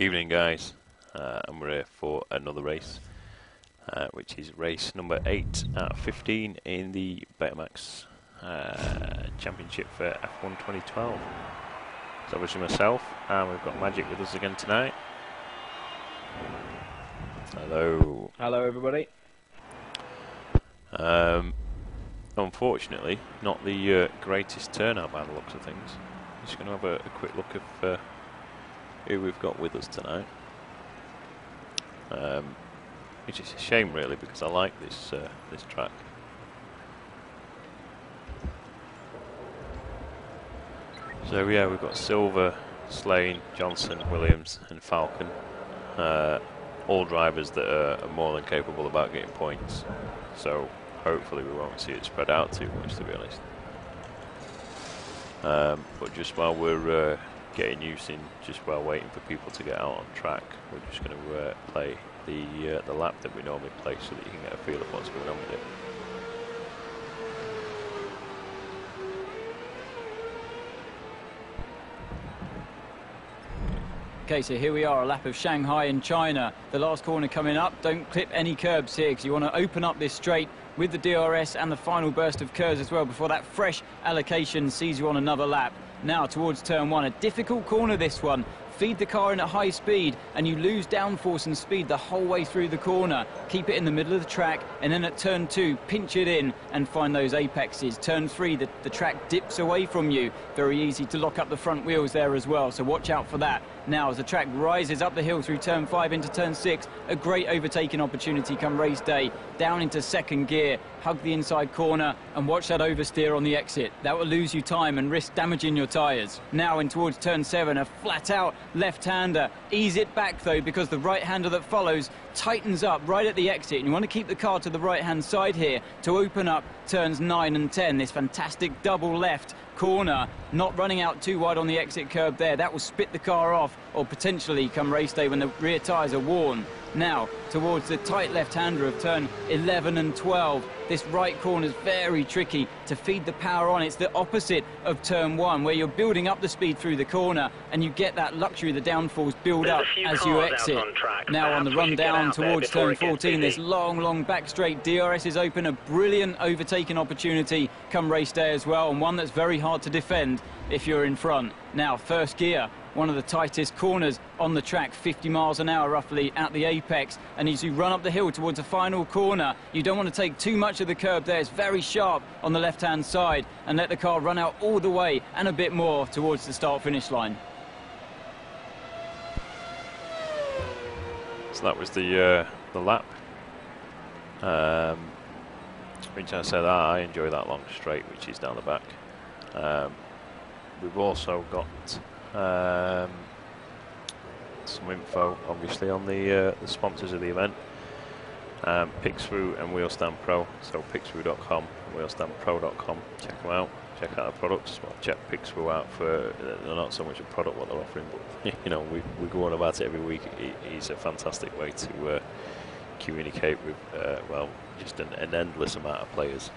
Evening guys, and we're here for another race, which is race number 8 out of 15 in the BETAMAXX Championship for F1 2012. It's obviously myself, and we've got Magic with us again tonight. Hello. Hello everybody. Unfortunately, not the greatest turnout by the looks of things. Just going to have a quick look of who we've got with us tonight, which is a shame really, because I like this this track. So yeah, we've got Silver, Slane, Johnson, Williams and Falcon, all drivers that are more than capable about getting points, so hopefully we won't see it spread out too much, to be honest. But just while we're getting used in, just while waiting for people to get out on track, we're just going to play the lap that we normally play, so that you can get a feel of what's going on with it. Okay, so here we are, a lap of Shanghai in China. The last corner coming up. Don't clip any curbs here, because you want to open up this straight with the DRS and the final burst of curves as well, before that fresh allocation sees you on another lap. Now towards turn 1, a difficult corner this one. Feed the car in at high speed and you lose downforce and speed the whole way through the corner. Keep it in the middle of the track, and then at turn 2 pinch it in and find those apexes. Turn 3, the track dips away from you. Very easy to lock up the front wheels there as well, so watch out for that. Now as the track rises up the hill through turn 5 into turn 6, a great overtaking opportunity come race day. Down into second gear, hug the inside corner and watch that oversteer on the exit. That will lose you time and risk damaging your tyres. Now in towards turn 7, a flat out left-hander. Ease it back though, because the right-hander that follows tightens up right at the exit, and you want to keep the car to the right-hand side here to open up turns 9 and 10. This fantastic double left corner, not running out too wide on the exit curb there. That will spit the car off, or potentially come race day when the rear tyres are worn. Now towards the tight left-hander of turn 11 and 12. This right corner is very tricky to feed the power on. It's the opposite of turn 1, where you're building up the speed through the corner and you get that luxury, the downforce build up as you exit. Now on the run down towards turn 14, this long back straight. DRS is open, a brilliant overtaking opportunity come race day as well, and one that's very hard to defend if you're in front. Now first gear, one of the tightest corners on the track, 50 miles an hour roughly at the apex, and as you run up the hill towards the final corner, you don't want to take too much of the curb there. It's very sharp on the left hand side, and let the car run out all the way and a bit more towards the start finish line. So that was the lap. Which I said, I enjoy that long straight which is down the back. We've also got some info obviously on the sponsors of the event, Pixthrough and Wheelstand Pro. So pixthrough.com, wheelstandpro.com, check them out, check out the products. Well, check Pixthrough out for, they're not so much a product what they're offering, but you know, we go on about it every week. It's a fantastic way to communicate with well, just an endless amount of players,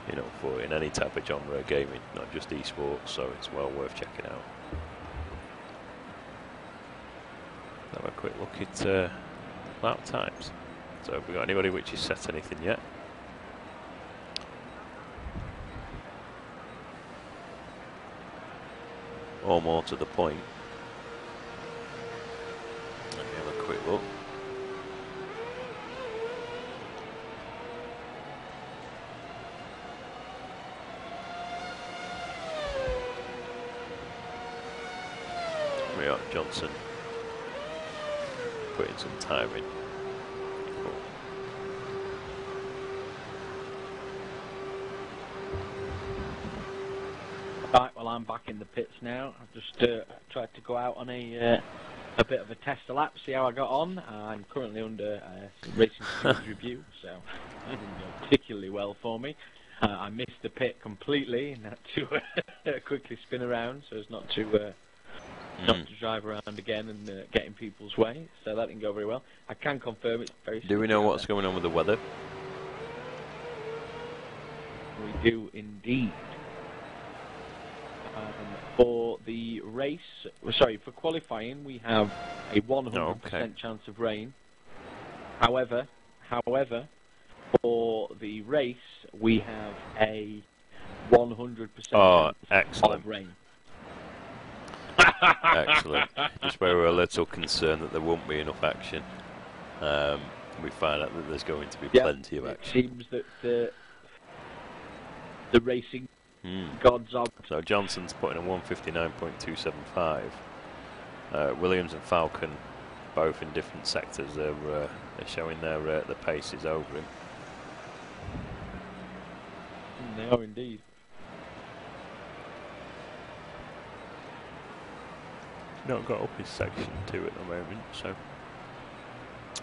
you know, for in any type of genre of gaming, not just esports, so it's well worth checking out. Have a quick look at lap times. So have we got anybody which has set anything yet? Or more to the point. Let me have a quick look. We are Johnson putting some time in. Right, well I'm back in the pits now. I've just tried to go out on a bit of a test lap, see how I got on. I'm currently under racing speed review, so it didn't go particularly well for me. I missed the pit completely and had to quickly spin around so as not to drive around again and get in people's way, so that didn't go very well. I can confirm it's very. Do we know what's going on with the weather? We do indeed. For the race, sorry, for qualifying, we have a 100% chance of rain. However, for the race, we have a 100% chance of rain. Excellent. Just where we're a little concerned that there won't be enough action, we find out that there's going to be plenty of action. It seems that the racing gods are... So Johnson's putting a 159.275. Williams and Falcon, both in different sectors, they're showing their the paces over him. They are indeed. Not got up his section 2 at the moment, so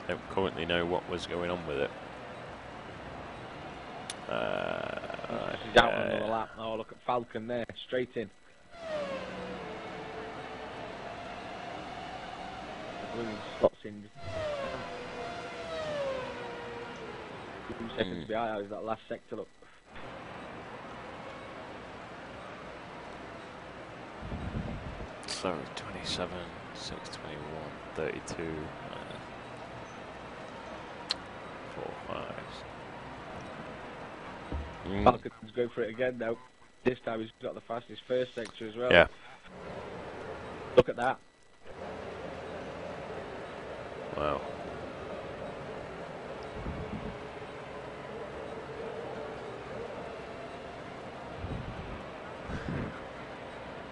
don't currently know what was going on with it. He's out on another lap. Oh, look at Falcon there, straight in. Williams slots in. 2 seconds behind. Is that last sector? Look. So 27, 621, 32, 4, 5. Falcon's go for it again now. This time he's got the fastest first sector as well. Yeah. Look at that. Wow.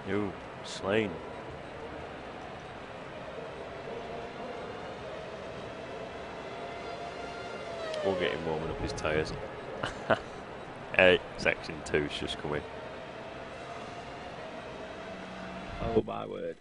Yo, Slane. We'll get him warming up his tyres. Hey, section 2's just come in. Oh my word.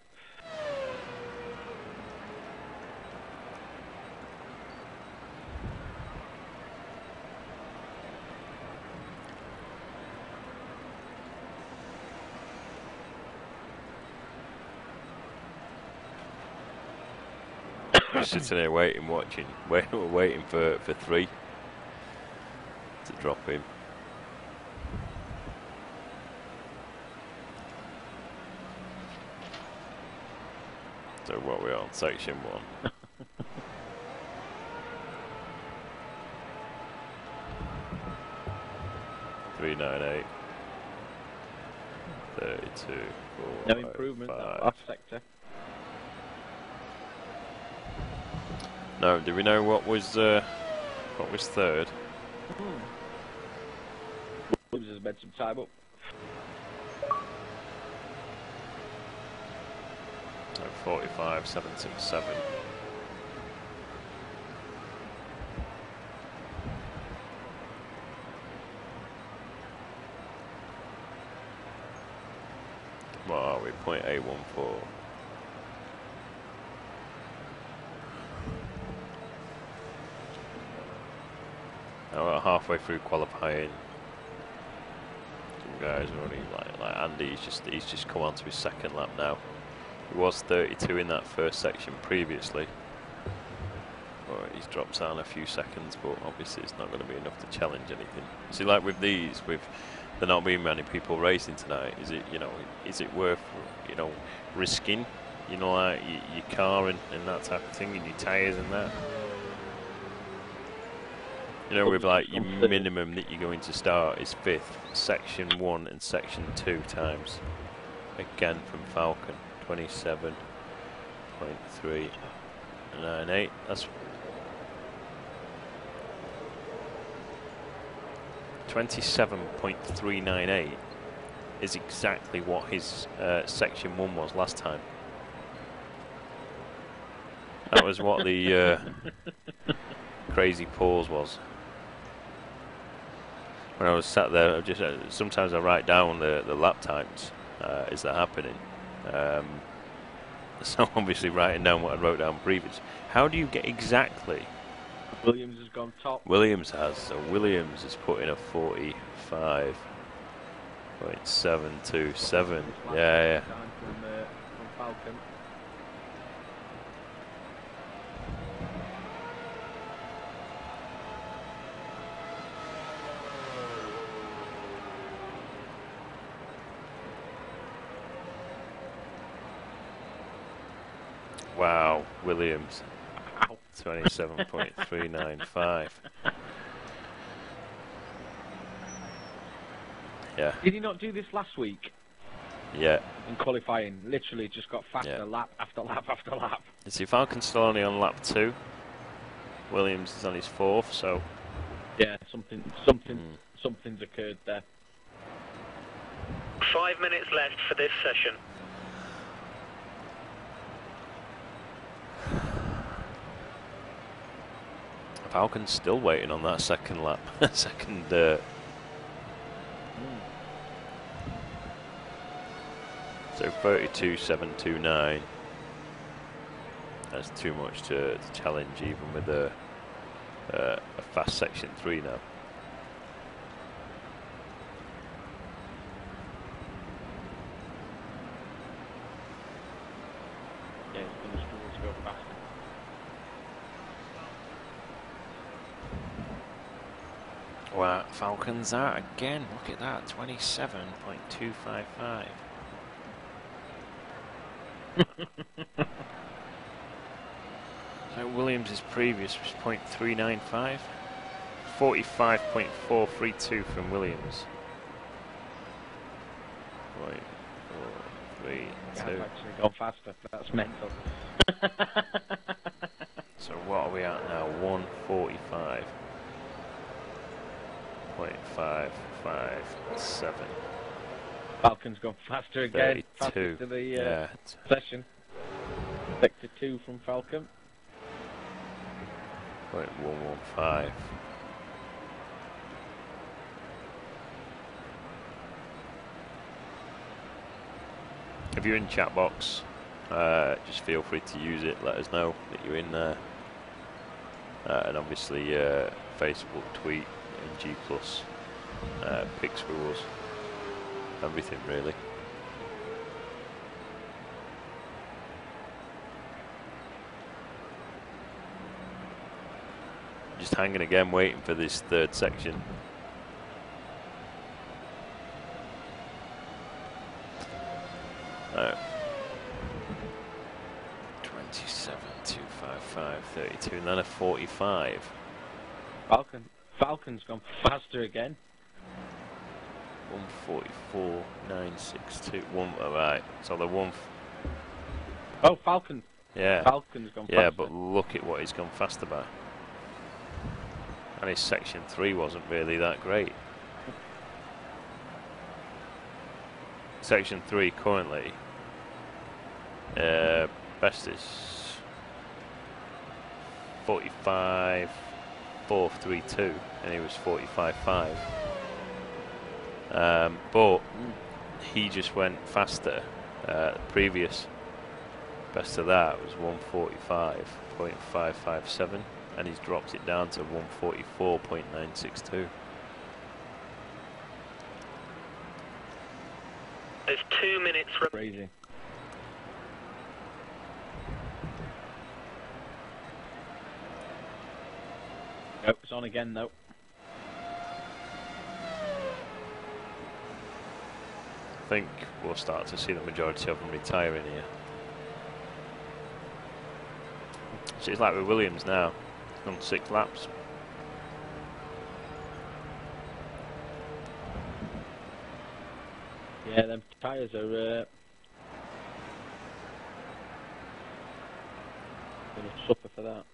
We're sitting there waiting, watching. We're waiting for 3 to drop in. So what we're on, section 1. 398. 32. 4, No improvement, 5. that last sector. No, do we know what was third? Williams has made some time up. So 45, 767. What are we? 0.814. Now we're halfway through qualifying. Some guys are only like Andy. He's just come on to his second lap now. He was 32 in that first section previously. But he's dropped down a few seconds, but obviously it's not going to be enough to challenge anything. See, like with these, with there not being many people racing tonight, is it worth risking, like your car and that type of thing, and your tyres and that? With like your minimum that you're going to start is 5th, section 1 and section 2 times. Again from Falcon, 27.398. That's 27.398 is exactly what his section 1 was last time. That was what the crazy pause was. When I was sat there, sometimes I write down the lap times as they're happening. So obviously writing down what I wrote down previous. How do you get exactly? Williams has gone top. Williams has. So Williams has put in a 45.727. Yeah. From Falcon. Wow, Williams, Ow. 27.395. Yeah. Did he not do this last week Yeah. in qualifying? Literally just got faster Yeah. lap after lap after lap. You see, Falcon's still only on lap 2. Williams is on his 4th, so... Yeah, something's occurred there. 5 minutes left for this session. Falcon's still waiting on that second lap. second... So 32.729. That's too much to challenge even with a fast section 3 now. Yeah, he's going to struggle to go faster. Wow, Falcons out again. Look at that, 27.255. So Williams' previous was 0.395. 45.432 from Williams. 0.432. I've actually gone faster. That's mental. So what are we at now? 145.557. Falcon's gone faster again. 32. Faster to the Yeah. session. Sector 2 from Falcon. 0.115. If you're in chat box, just feel free to use it. Let us know that you're in there. And obviously Facebook, tweet, and G+, pics with us. Everything really. Just hanging again, waiting for this third section. No. 27.255, 32, and then a 45. Falcon's gone faster again. 144.962. Alright, so the one. Oh, Falcon's Yeah. gone faster. Yeah, but look at what he's gone faster by. And his section 3 wasn't really that great. Section 3 currently, best is 45.432, and he was 45.5. But he just went faster. Previous best of that was 145.557, and he's dropped it down to 144.962. There's 2 minutes. Crazy. Nope, it's on again though. I think we'll start to see the majority of them retiring here. So it's like with Williams now, on 6 laps. Yeah, them tyres are gonna suffer for that.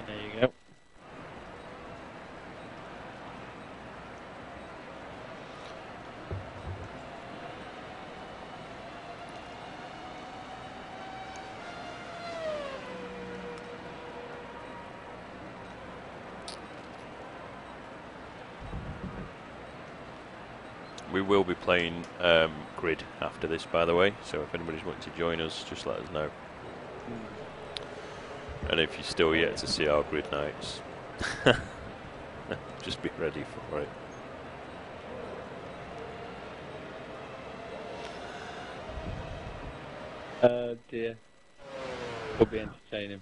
There you go. We will be playing Grid after this, by the way, so if anybody's wanting to join us, just let us know. And if you're still yet to see our Grid nights, just be ready for it. Oh dear. Will be entertaining.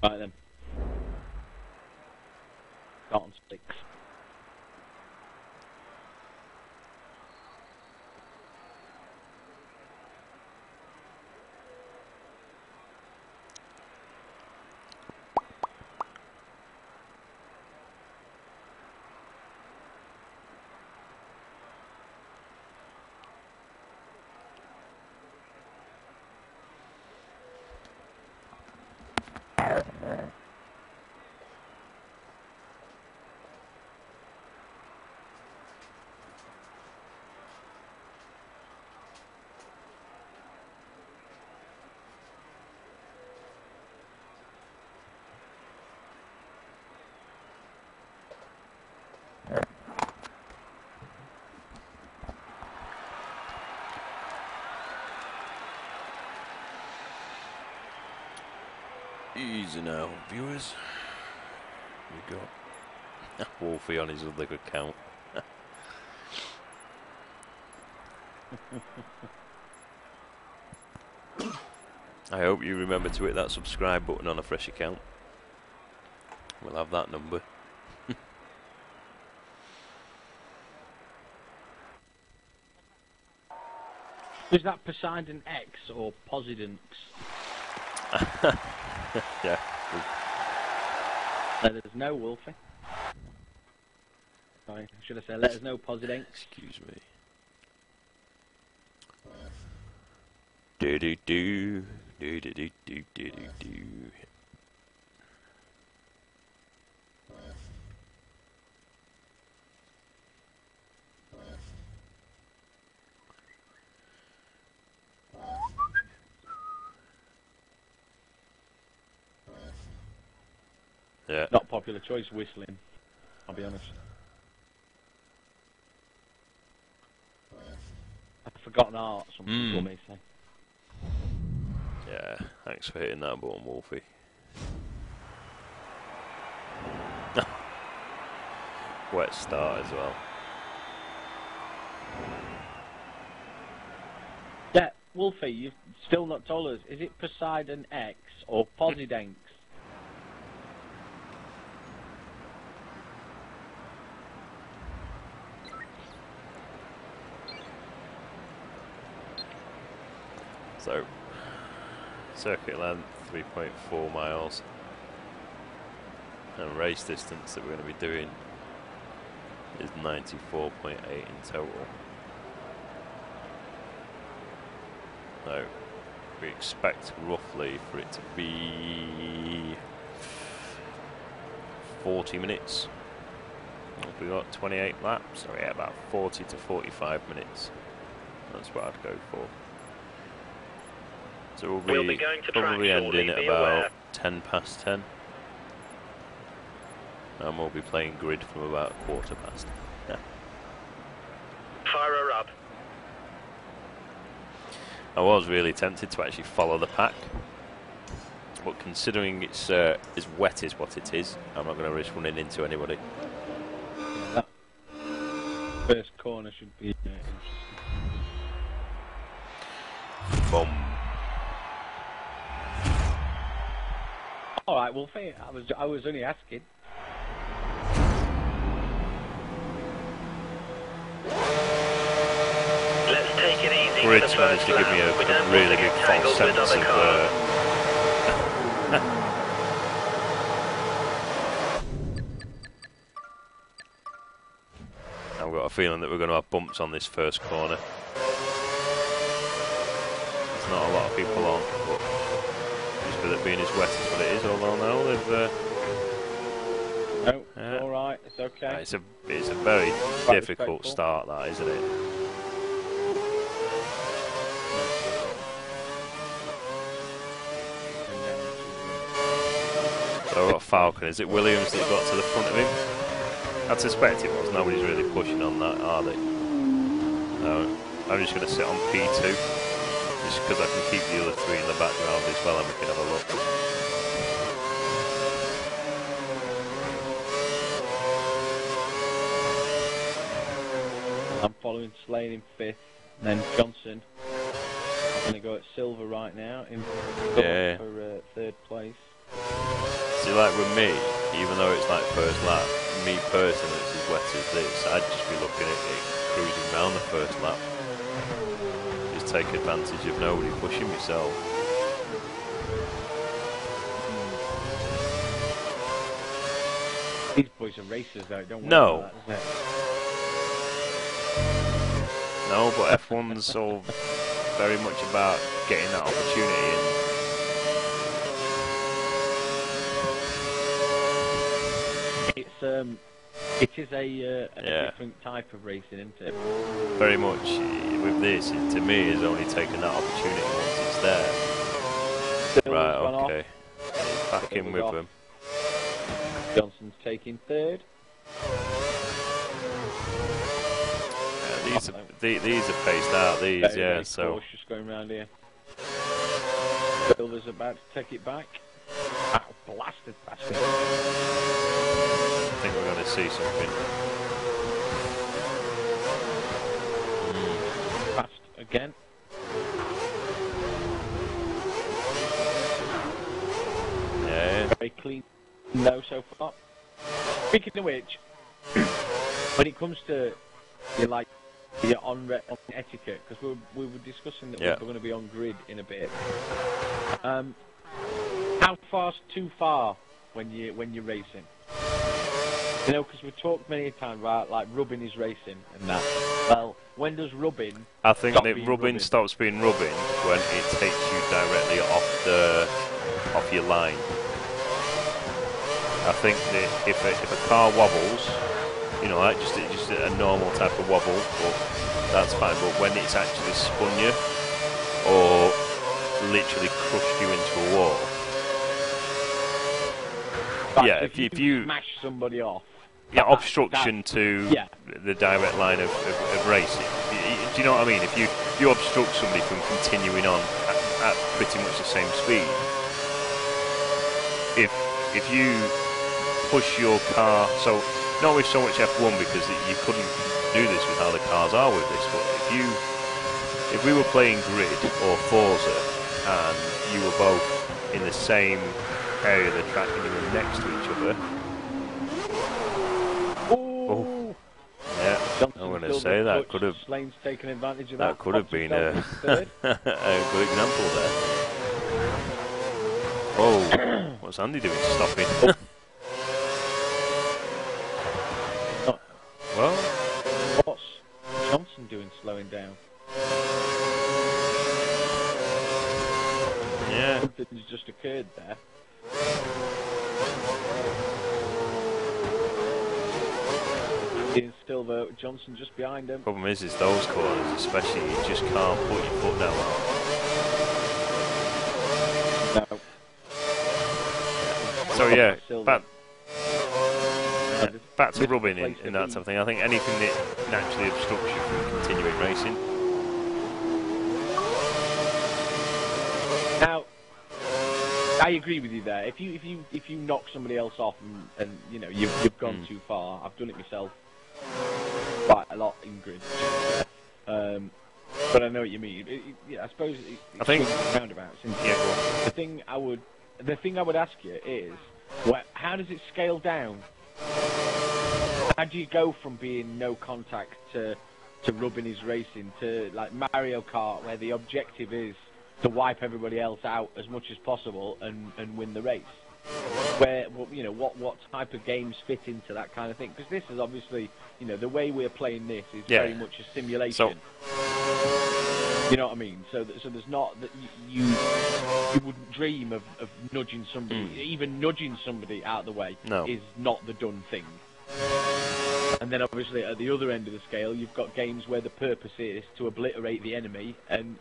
Right then. Got on sticks. Easy now, viewers. We got Wolfie on his other account. I hope you remember to hit that subscribe button on a fresh account. We'll have that number. Is that Poseidon X or Posidonx? Yeah. Let us know, Wolfie. Sorry, should I say let us know, Posidonx? Excuse me. Do do do do do do do do do. Yeah. Not popular choice, whistling. I'll be honest. A forgotten art, some people may say. Yeah, thanks for hitting that button, Wolfie. Wet start as well. Yeah, Wolfie, you've still not told us, is it Poseidon X or Posidonx? So, circuit length 3.4 miles, and race distance that we're going to be doing is 94.8 in total. So, we expect roughly for it to be 40 minutes. We've got 28 laps, so yeah, about 40 to 45 minutes. That's what I'd go for. So we'll be going to probably track ending shortly, at be about aware. 10 past 10. And we'll be playing Grid from about 1/4 past. Yeah. Fire her up. I was really tempted to actually follow the pack, but considering it's as wet as what it is, I'm not going to risk running into anybody. That first corner should be interesting. Boom. All right, Wolfie. I was only asking. Let's take it easy. Grid's for the managed first to give me lap. We a don't really want to big get false tangled with sense other of. cars. I've got a feeling that we're going to have bumps on this first corner. There's not a lot of people on, but just with it being as wet as what it is, although now they've. No, Yeah. it's all right. It's okay. It's a very Quite difficult respectful. start, that, isn't it? So I've got Falcon. Is it Williams that got to the front of him? I'd suspect it was. Nobody's really pushing on that, are they? No. I'm just going to sit on P2, just because I can keep the other three in the background as well, and we can have a look. I'm following Slane in 5th, and then Johnson. I'm going to go at Silver right now in for 3rd place. See, like with me, even though it's like first lap, me personally, it's as wet as this, I'd just be looking at it cruising round the first lap. Just take advantage of nobody pushing myself. These boys are racers though, don't worry No. about that, isn't it? No, but F1's all very much about getting that opportunity. It is a different type of racing, isn't it? Very much with this, it, to me, is only taking that opportunity once it's there. Silver's Right, gone off. okay. Back in with off. them. Johnson's taking 3rd. These are paced out, these, yeah, so... Cautious going round here. Silver's about to take it back. Ow, blasted past him. I think we're going to see something. Fast again. Yeah. Very clean. No, so far. Speaking of which, when it comes to your on etiquette, because we were discussing that we're going to be on grid in a bit. How far's too far when you're racing? You know, because we've talked many times about like rubbing is racing and that. Well, when does rubbing? I think that rubbing stops being rubbing when it takes you directly off your line. I think that if a car wobbles, you know, like just a normal type of wobble, but that's fine. But when it's actually spun you or literally crushed you into a wall, yeah, if you smash somebody off. Yeah, obstruction to the direct line of racing. Do you know what I mean? If you obstruct somebody from continuing on at pretty much the same speed, if you push your car, so not with so much F1 because you couldn't do this with how the cars are with this, but if we were playing Grid or Forza and you were both in the same area of the track and you were next to each other. Oh, yeah, I'm going to say that could have. Slane's taken advantage of that. Could have been a good example there. Oh, what's Andy doing? Stopping. Well, what's Johnson doing? Slowing down. Yeah. Something's just occurred there. Silver, Johnson just behind him. Problem is those corners, especially, you just can't put your foot down. No. So yeah, back to rubbing in that sort of thing. I think anything that naturally obstructs you from continuing racing. Now, I agree with you there. If you knock somebody else off and you know you've gone too far, I've done it myself quite a lot in Grid. But I know what you mean. I suppose I think roundabouts. The thing I would ask you is, how does it scale down? How do you go from being no contact to rubbing is racing to like Mario Kart, where the objective is to wipe everybody else out as much as possible and win the race? Where, you know, what type of games fit into that kind of thing? Because this is obviously, you know, the way we're playing this is very much a simulation. You know what I mean? So there's not that you wouldn't dream of nudging somebody, even nudging somebody out of the way is not the done thing. And then obviously at the other end of the scale, you've got games where the purpose is to obliterate the enemy and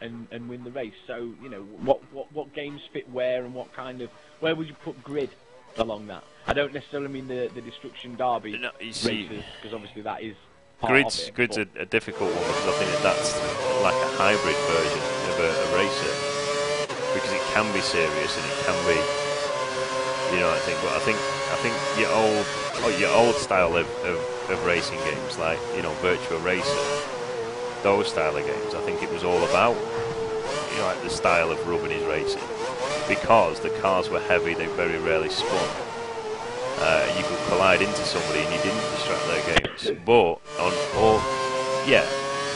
win the race. So, you know, what games fit where and what kind of, where would you put Grid? along that. I don't necessarily mean the Destruction Derby No, you races, see, because obviously that is part of it. Grid's a difficult one because I think that's like a hybrid version of a racer, because it can be serious and it can be, you know, I think. But I think your old style of racing games, like, you know, Virtua Racer, those style of games, I think it was all about, you know, like the style of rubbing his racing, because the cars were heavy, they very rarely spun. You could collide into somebody and you didn't distract their games. But on all, yeah,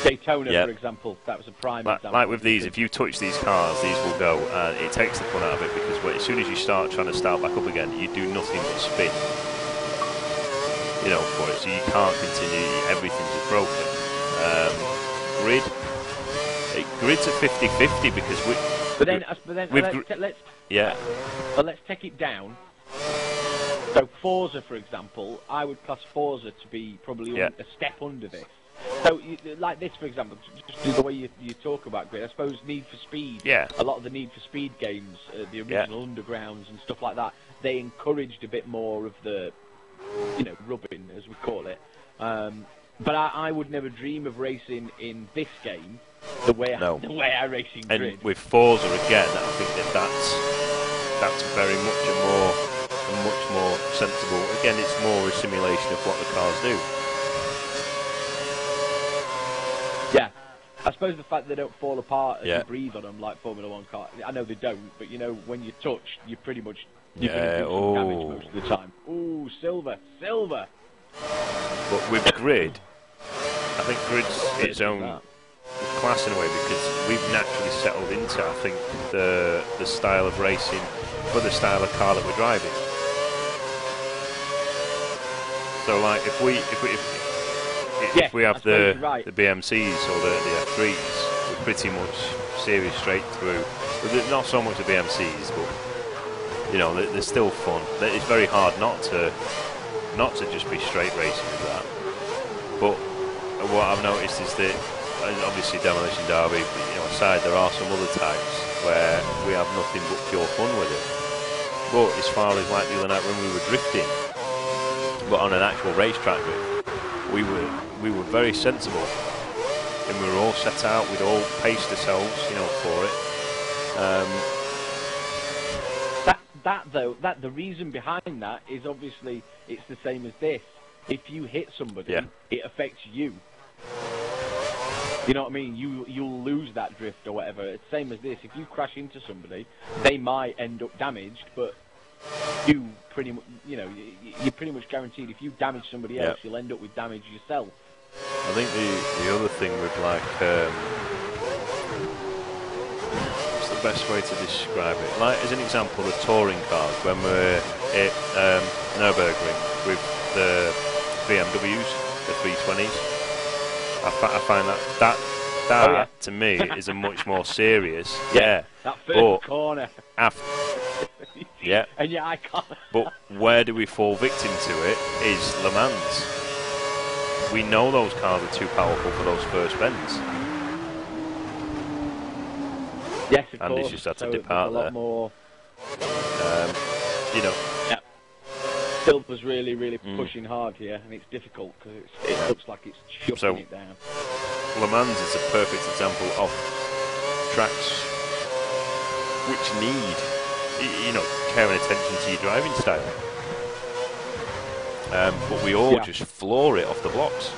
Daytona, for example, that was a prime example. Like with these, if you touch these cars, these will go, and it takes the fun out of it, because as soon as you start trying to start back up again, you do nothing but spin. You know, for it, so you can't continue. Everything's just broken. Grid's a 50-50 because we. Let's take it down. So Forza, for example, I would class Forza to be probably a step under this. So, like this, for example, just the way you talk about Grid, I suppose Need for Speed, a lot of the Need for Speed games, the original Undergrounds and stuff like that, they encouraged a bit more of the, you know, rubbing, as we call it. But I would never dream of racing in this game the way I race in Grid. And with Forza, again, I think that's very much a much more sensible. Again, it's more a simulation of what the cars do. Yeah, I suppose the fact they don't fall apart as you breathe on them like Formula 1 cars. I know they don't, but you know, when you touch, you're pretty much do some damage most of the time. Ooh, silver. But with Grid, I think Grid's its own class in a way, because we've naturally settled into, I think, the style of racing for the style of car that we're driving. So, like, if we have the BMCs or the F3s, we're pretty much series straight through. Not so much the BMCs, but you know, they're still fun. It's very hard not to just be straight racing with that. But what I've noticed is that, obviously Demolition Derby, you know, aside, there are some other types where we have nothing but pure fun with it. But as far as like the other night when we were drifting, but on an actual racetrack drift, we were very sensible, and we were all set out. We'd all paced ourselves, you know, for it. The reason behind that is obviously it's the same as this. If you hit somebody, it affects you. You know what I mean? You'll lose that drift or whatever. It's the same as this. If you crash into somebody, they might end up damaged, but you pretty much, you know, you're pretty much guaranteed. If you damage somebody else, you'll end up with damage yourself. I think the other thing with like, what's the best way to describe it? Like, as an example, the touring cars, when we're at Nürburgring with the BMWs, the 320s, I find that to me is a much more serious. That first corner. And I can't. But where do we fall victim to it is Le Mans. We know those cars are too powerful for those first bends. Yes, of Andy's course. just had to depart there. More, you know. Silver's really pushing hard here, and it's difficult because it looks like it's chucking it down. Le Mans is a perfect example of tracks which need, you know, care and attention to your driving style. But we all just floor it off the blocks.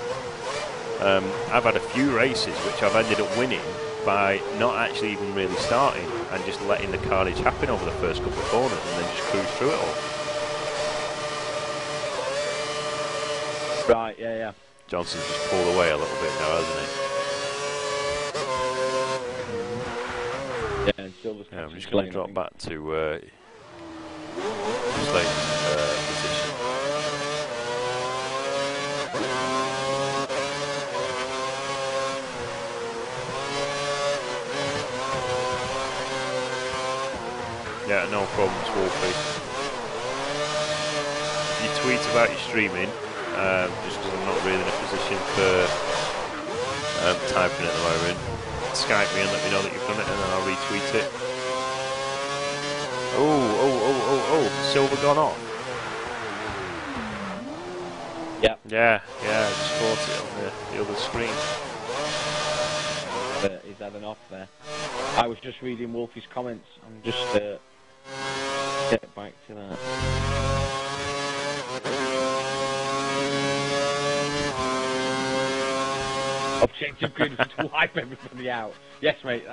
I've had a few races which I've ended up winning by not actually even really starting and just letting the carnage happen over the first couple of corners and then just cruise through it all. Right, yeah. Johnson's just pulled away a little bit now, hasn't he? Yeah, and Silver's I'm just going to drop back to Slade's position. Yeah, no problems, Wolfie. You tweet about your streaming, just because I'm not really in a position for typing at the moment. Skype me and let me know that you've done it, and then I'll retweet it. Oh, Silver gone off. Yeah, I just caught it on the other screen. He's had an off there. I was just reading Wolfie's comments. I'm just get back to that. Objective grid was to wipe everybody out. Yes, mate.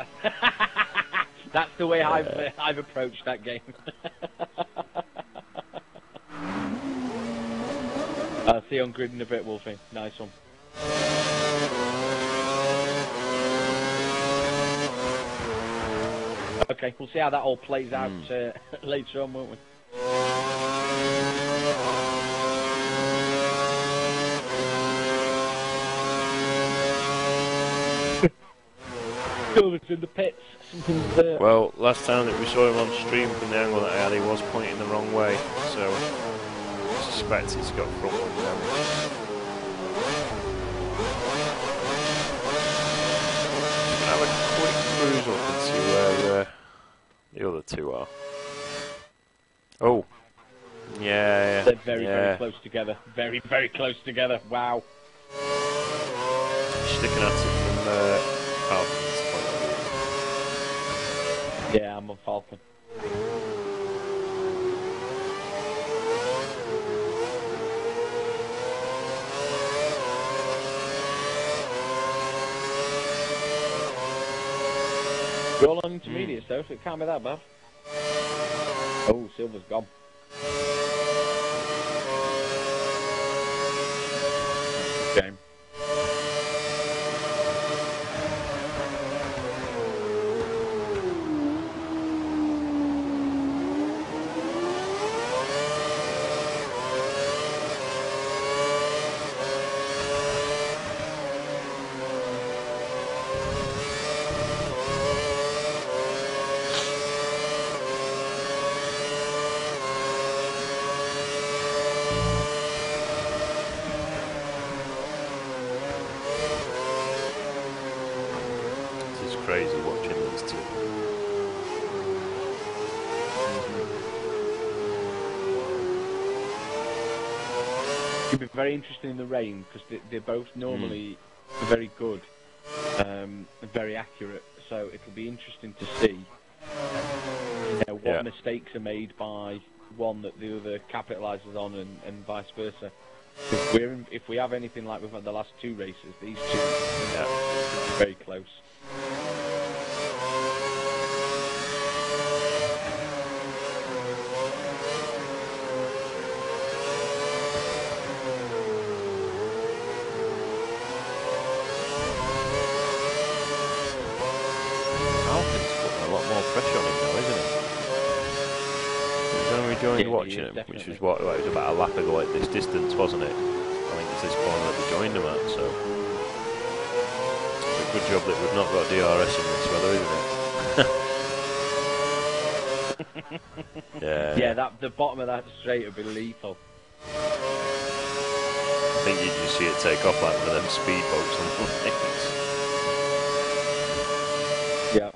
That's the way I've approached that game. I'll see you on grid in a bit, Wolfie. Nice one. Okay, we'll see how that all plays out later on, won't we? Silver's in the pits. Something's there. Well, last time that we saw him on stream from the angle that I had, he was pointing the wrong way, so I suspect he's got front wing damage. Have a quick cruise up and see where the other two are. Oh, yeah. They're very close together. Very, very close together. Wow. Sticking at it from Falcon's point of view. Yeah, I'm on Falcon. We're all on intermediates though, so it can't be that bad. Oh, Silver's gone. Game. Crazy watching these two. It'll be very interesting in the rain because they're both normally very good, very accurate. So it'll be interesting to see what mistakes are made by one that the other capitalises on, and vice versa. If we have anything like we've had the last two races, these two are very close. Pressure on him now, isn't it? When we joined watching him, which was what, it was about a lap ago at this distance, wasn't it? I think it's this corner that we joined him at, so it's a good job that we've not got DRS in this weather, isn't it? Yeah, the bottom of that straight would be lethal. I think you just see it take off like one of them speedboats on the things. Yeah.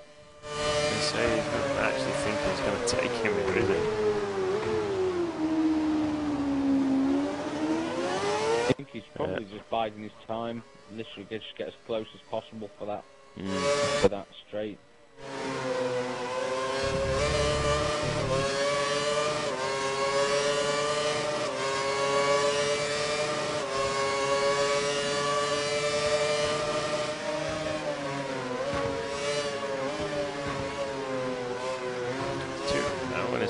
I actually think he's going to take him, is he? I think he's probably just biding his time, literally just get as close as possible for that straight.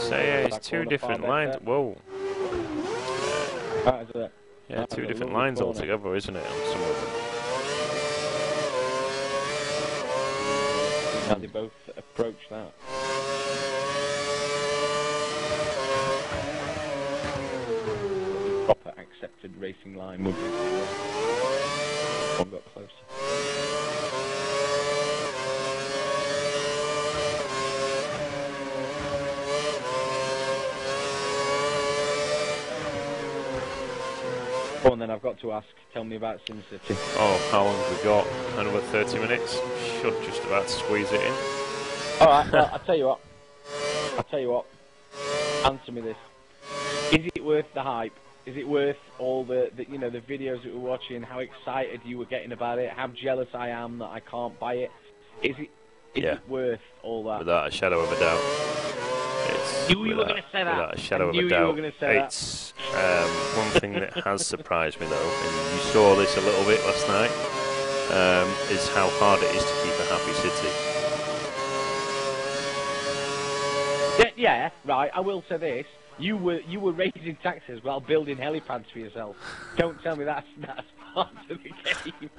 It's two different lines. Whoa. Yeah, two different lines altogether, isn't it? On some of them. How they both approach that. Proper accepted racing line would be. One got closer. Oh, and then I've got to ask, tell me about SimCity. Oh, how long have we got? Another 30 minutes? Should just about squeeze it in. Alright, well, I'll tell you what. Answer me this. Is it worth the hype? Is it worth all the you know, the videos that we're watching? How excited you were getting about it? How jealous I am that I can't buy it? Is it worth all that? Without a shadow of a doubt. It's Knew you were going to say that. Without a shadow of a You were doubt. going to say It's one thing that has surprised me though, and you saw this a little bit last night, is how hard it is to keep a happy city. Yeah, right. I will say this: you were raising taxes while building helipads for yourself. Don't tell me that's part of the game.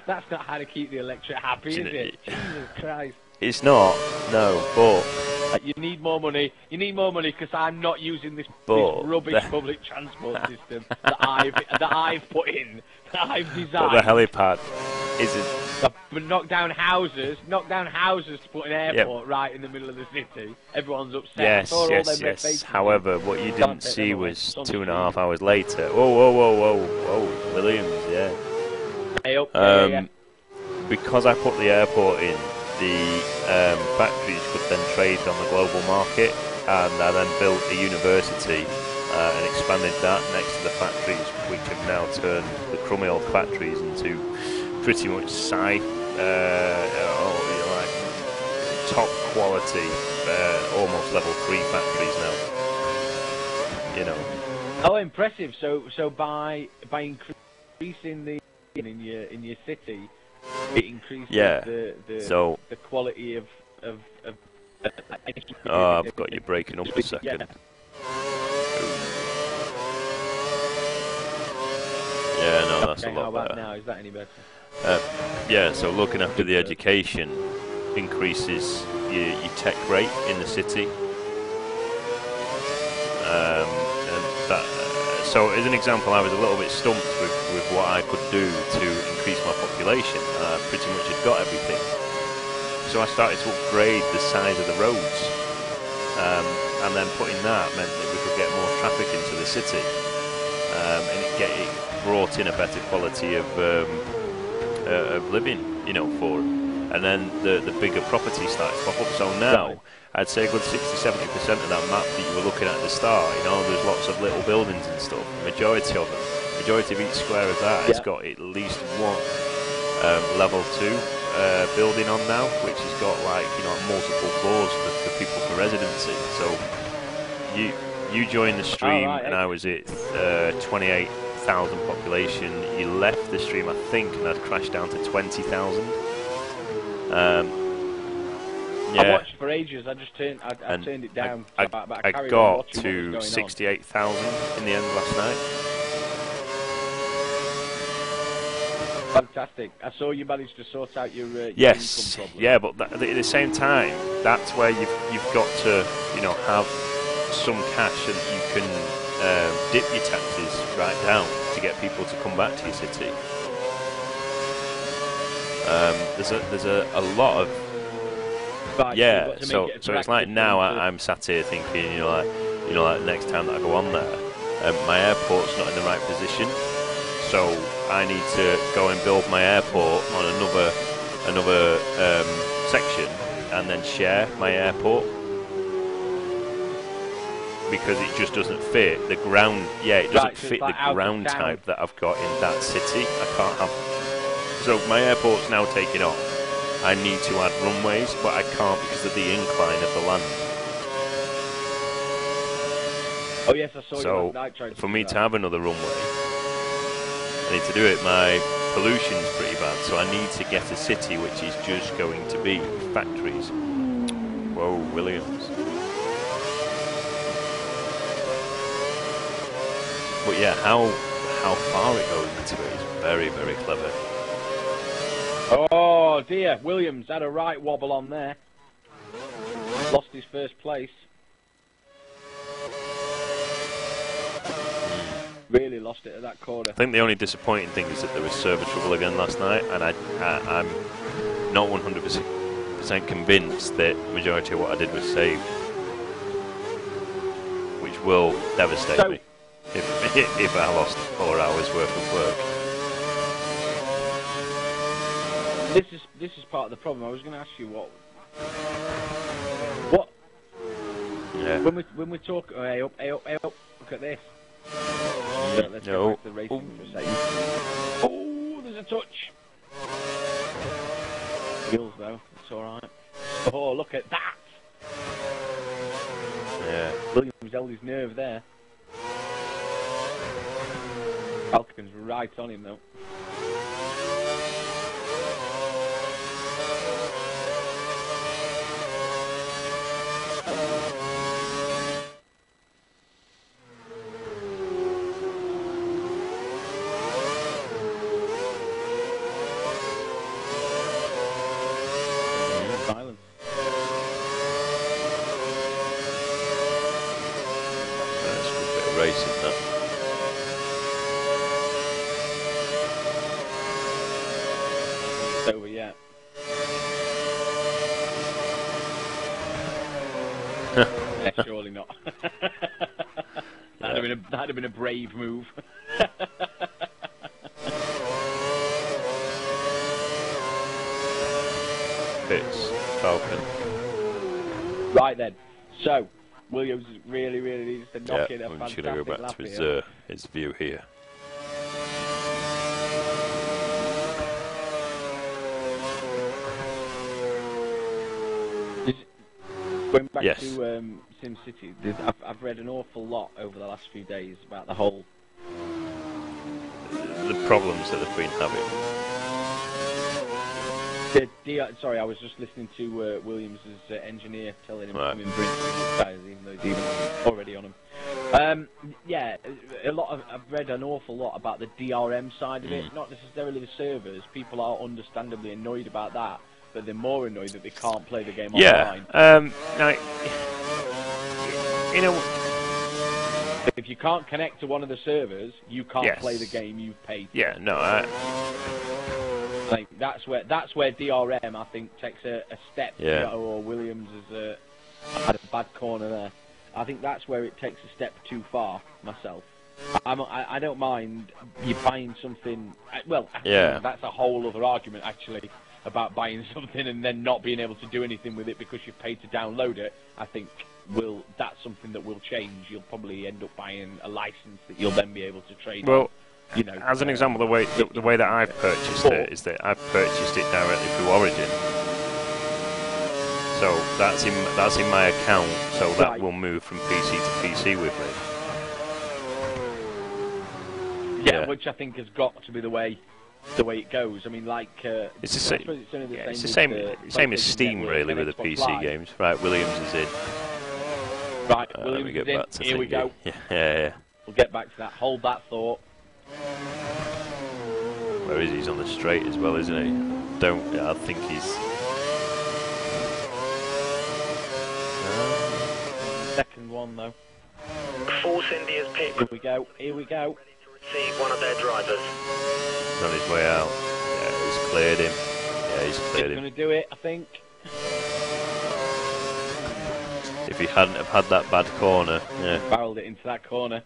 That's not how to keep the electorate happy, is it? Jesus Christ! It's not, no, but you need more money. You need more money because I'm not using this rubbish public transport system that I've put in, that I've designed. But the helipad isn't. But knock down houses to put an airport right in the middle of the city. Everyone's upset. Yes. However, what you didn't see was 2.5 hours later. Whoa, Williams, yeah. Because I put the airport in, the factories could then trade on the global market, and I then built a university and expanded that next to the factories, which have now turned the crummy old factories into pretty much like top quality, almost level 3 factories now. You know. Oh, impressive! So by increasing the in your city, it increases the quality of oh, I've got you breaking up a second. Yeah, no, that's a lot how about better. Now? Is that any better? Yeah, so looking after the education increases your tech rate in the city. And that, so as an example, I was a little bit stumped with what I could do to increase my population. I pretty much had got everything. So I started to upgrade the size of the roads. And then putting that meant that we could get more traffic into the city. And it brought in a better quality of living, you know, for them. And then the bigger properties started to pop up. So now, I'd say a good 60-70% of that map that you were looking at the start, you know, there's lots of little buildings and stuff. Majority of each square of that has got at least one level 2 building on now, which has got, like, you know, multiple floors for people for residency. So you joined the stream, and I was at 28,000 population. You left the stream, I think, and I'd crashed down to 20,000. I watched for ages. I just turned it down. I got to 68,000 in the end last night. Fantastic. I saw you managed to sort out your yes, income problem. Yeah, but at the same time, that's where you've got to, you know, have some cash so that you can dip your taxes right down to get people to come back to your city. There's a lot of so it's like now I'm sat here thinking, you know, like next time that I go on there, my airport's not in the right position, so I need to go and build my airport on another section and then share my airport, because it just doesn't fit the ground. Yeah, it doesn't fit the ground type that I've got in that city. I can't have. So my airport's now taking off. I need to add runways, but I can't because of the incline of the land. Oh yes, I saw you last night trying to for me to have another runway, I need to do it. My pollution's pretty bad, so I need to get a city which is just going to be factories. Whoa, Williams. But yeah, how far it goes into it is very, very clever. Oh dear, Williams had a right wobble on there. Lost his first place. Really lost it at that corner. I think the only disappointing thing is that there was server trouble again last night, and I'm not 100% convinced that the majority of what I did was saved, which will devastate me if I lost 4 hours worth of work. This is part of the problem. I was going to ask you what. Yeah. When we talk, hey up, look at this. Let's go back to the racing for a second. Oh, there's a touch. Wheels though, it's alright. Oh, look at that! Yeah. Williams held his nerve there. Falcon's right on him though. Silence. That's a good bit of racing, that. It's over yet. Yeah, surely not. That'd have been a brave move. Pits, Falcon. Right then. So Williams really needs to knock in a I'm just fantastic going to go back lap to here. his view here. Going back Yes. to Sim City, I've read an awful lot over the last few days about the whole The problems that they've been having. sorry, I was just listening to Williams' engineer telling him Right. to come in for his tyres, even though he's even already on them. Yeah, I've read an awful lot about the DRM side of it, not necessarily the servers. People are understandably annoyed about that, but they're more annoyed that they can't play the game online. Now, you know, If you can't connect to one of the servers, you can't Yes. play the game you've paid. yeah, no, I think that's where DRM I think takes a step. Yeah. Or Williams has had a bad corner there. I think that's where it takes a step too far. Myself, I don't mind you buying something. Well, Yeah. that's a whole other argument actually about buying something and then not being able to do anything with it because you've paid to download it. I think that's something that will change. You'll probably end up buying a license that you'll then be able to trade. well, you know, as an example, the way that I've purchased it is that I've purchased it directly through Origin. So that's in my account. So that Right. will move from PC to PC with me. Yeah, Yeah. which I think has got to be the way it goes. I mean, like It's the I same. suppose it's only Yeah, it's the with same. the Same as PlayStation Steam, Network really, and with the Xbox PC Live. games. Right, Williams is in. Right, Let Williams me get is in. back to Here we thingy. go. Yeah. We'll get back to that. Hold that thought. Where is he? He's on the straight as well, isn't he? I think he's. Second one though. Force India's pit Here we go. Here we go. receive one of their drivers. He's on his way out. Yeah, he's cleared him. Yeah, he's cleared He's him. going to do it, I think. If he hadn't have had that bad corner, yeah. Barreled it into that corner.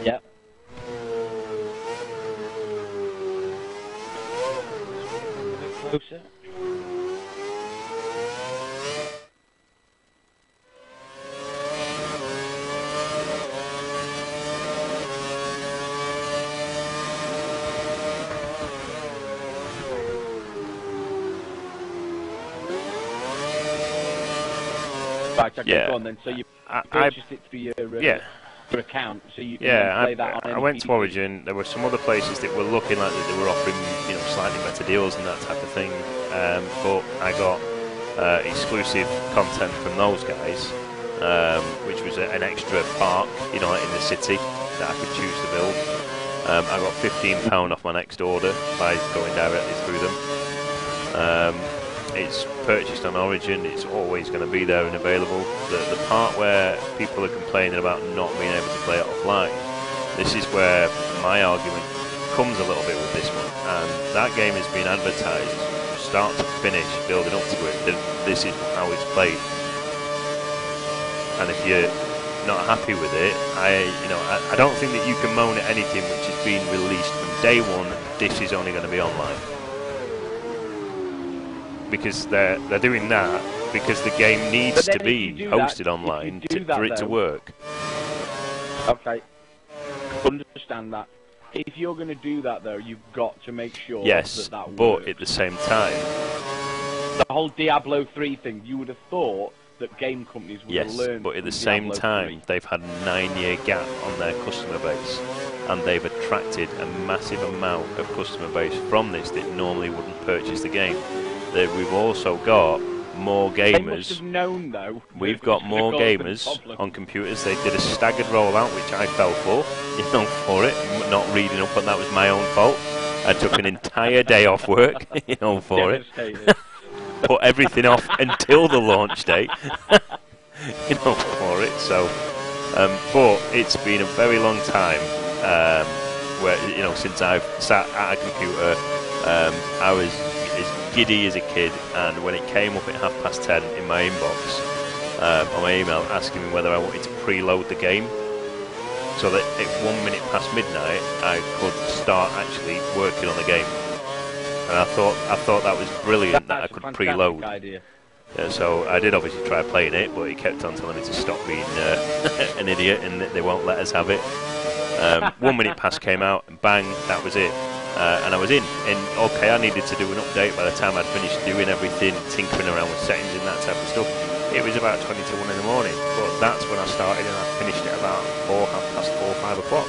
Yep. A bit closer. Right, okay, Yeah. go on then. So you I purchased it through your account, so you can then play that on I any went to PC. Origin. There were some other places that were looking like that they were offering, slightly better deals and that type of thing. But I got exclusive content from those guys, which was an extra park, in the city that I could choose to build. I got £15 off my next order by going directly through them. It's purchased on Origin, it's always going to be there and available. The part where people are complaining about not being able to play it offline, this is where my argument comes a little bit with this one. And that game has been advertised start to finish, building up to it, that this is how it's played. And if you're not happy with it, I don't think that you can moan at anything which is being released from day one. This is only going to be online. Because they're doing that because the game needs to be hosted online for it to work. Okay. Understand that. If you're going to do that, though, you've got to make sure Yes, that but works. at the same time, The whole Diablo 3 thing, you would have thought that game companies would have yes, learned but at from the same Diablo time, 3. they've had a 9-year gap on their customer base, and they've attracted a massive amount of customer base from this that normally wouldn't purchase the game. We've also got more They must gamers. have known, though. We've that it got was more gonna cause them gamers problems. on computers. They did a staggered rollout, which I fell for, for it. Not reading up on that was my own fault. I took an entire day off work, for it. Devastated. Put everything off until the launch date, for it. So, but it's been a very long time where, since I've sat at a computer. I was as giddy as a kid, and when it came up at 10:30 in my inbox, on my email, asking me whether I wanted to preload the game, so that at 1 minute past midnight I could start actually working on the game. And I thought that was brilliant that I could preload. Idea. Yeah, so I did obviously try playing it, but he kept on telling me to stop being an idiot and that they won't let us have it. 1 minute past came out, and bang, that was it. And I was in. And okay, I needed to do an update by the time I'd finished doing everything, tinkering around with settings and that type of stuff. It was about 20 to 1 in the morning, but that's when I started, and I finished at about 4, 5 o'clock.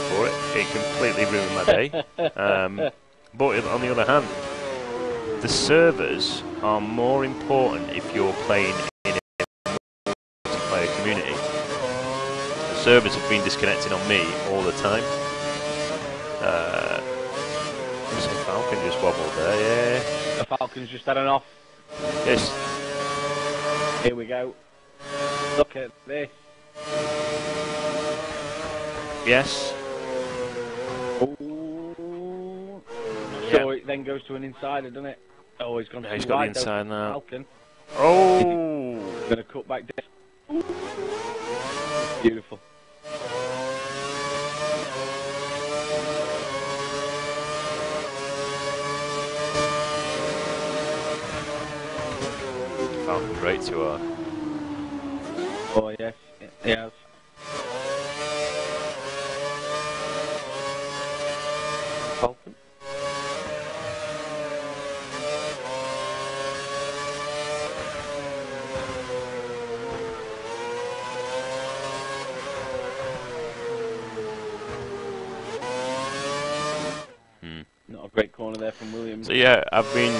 For it. It completely ruined my day. But on the other hand, the servers are more important if you're playing in a multiplayer community. The servers have been disconnecting on me all the time. Falcon just wobbled there, yeah. The Falcon's just had an off. Yes. Here we go. Look at this. Yes. Ooh. So it then goes to an insider, doesn't it? Oh, he's gone Yeah, he's too got the wide, though, inside now. Falcon. Oh! Going to cut back down. Beautiful. Falcon great to her. Oh, yes. Yes. Falcon. Not a great corner there from Williams. So yeah, I've been,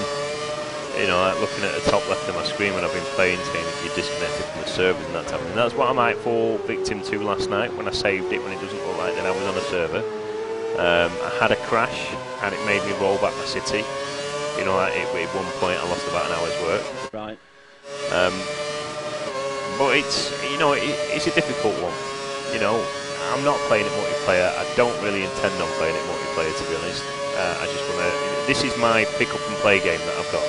like looking at the top left of my screen when I've been playing, saying that you're disconnected from the servers and that type of thing. That's what I might fall victim to last night when I saved it, when it doesn't look like that I was on a server. I had a crash and it made me roll back my city. At one point I lost about an hour's work. Right. But it's, it's a difficult one. I'm not playing it multiplayer. I don't really intend on playing it multiplayer, to be honest. I just want to. This is my pick up and play game that I've got.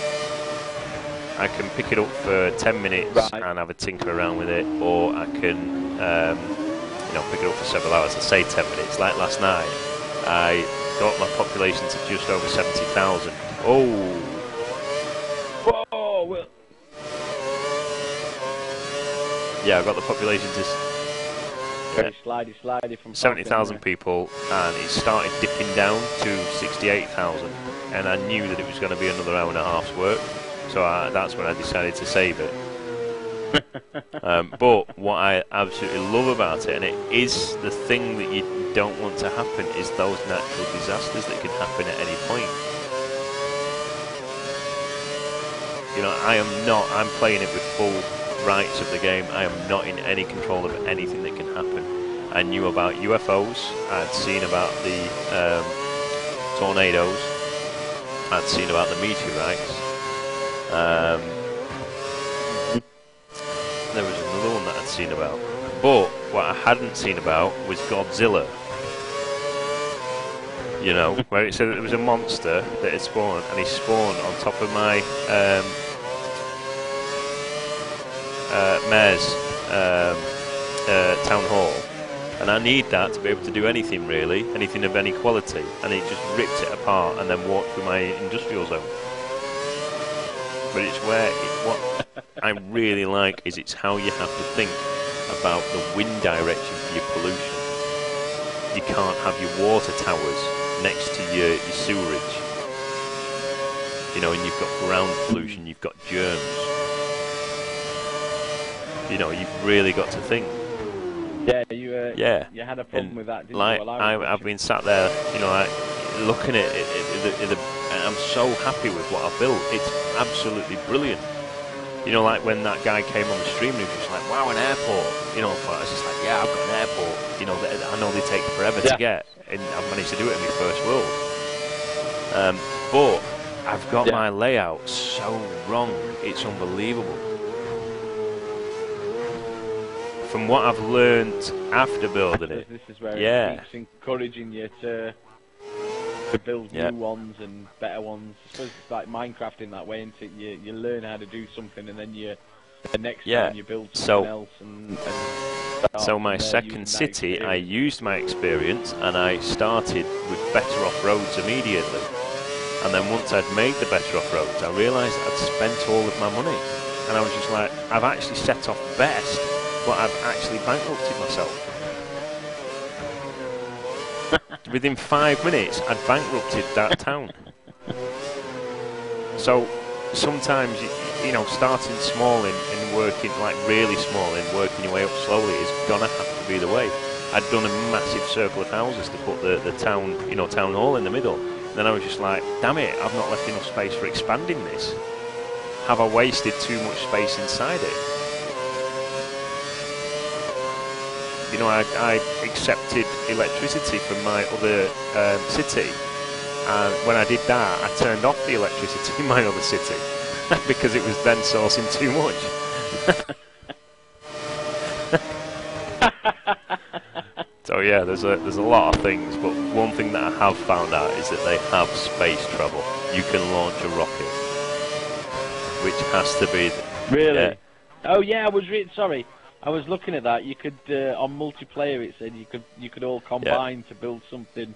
I can pick it up for 10 minutes and have a tinker around with it, or I can, pick it up for several hours. I say 10 minutes. Like last night, I got my population to just over 70,000. Oh. Whoa! Well. Yeah, I got the population to. Very slidey from 70,000 people, and it started dipping down to 68,000, and I knew that it was going to be another hour and a half's work, so that's when I decided to save it. But what I absolutely love about it, and it is the thing that you don't want to happen, is those natural disasters that can happen at any point. I'm playing it with full rights of the game. I am not in any control of anything that can happen. I knew about UFOs, I'd seen about the tornadoes, I'd seen about the meteorites. There was another one that I'd seen about. But what I hadn't seen about was Godzilla. Where it said that there was a monster that had spawned, and he spawned on top of my mayor's town hall, and I need that to be able to do anything really, anything of any quality, and it just ripped it apart and then walked through my industrial zone. But it's what I really like is it's how you have to think about the wind direction for your pollution. you can't have your water towers next to your sewerage. You know, and you've got ground pollution, you've got germs. You know, you've really got to think. Yeah, you had a problem with that, didn't like, you? Well, I've been sat there, you know, like, looking at it, and I'm so happy with what I've built. It's absolutely brilliant. You know, like when that guy came on the stream, he was just like, wow, an airport. You know, I was just like, yeah, I've got an airport. You know, I know they take forever to get, and I've managed to do it in my first world. But I've got my layout so wrong, it's unbelievable. From what I've learnt after building it, this is where it keeps encouraging you to build new ones and better ones. I suppose it's like Minecraft in that way, isn't it? You learn how to do something, and then the next time you build something else. So my second city, I used my experience, and I started with better off roads immediately. And then once I'd made the better off roads, I realised I'd spent all of my money, and I was just like, I've actually set off best, but I've actually bankrupted myself. Within 5 minutes, I'd bankrupted that town. So sometimes, you know, starting small and working, like really small and working your way up slowly is gonna have to be the way. I'd done a massive circle of houses to put the town, you know, town hall in the middle. And then I was just like, damn it, I've not left enough space for expanding this. Have I wasted too much space inside it? You know, I accepted electricity from my other city, and when I did that, I turned off the electricity in my other city because it was then sourcing too much. So yeah, there's a lot of things, but one thing that I have found out is that they have space travel. You can launch a rocket, which has to be really. Yeah. Oh yeah, I was sorry. I was looking at that. You could on multiplayer. It said you could all combine to build something.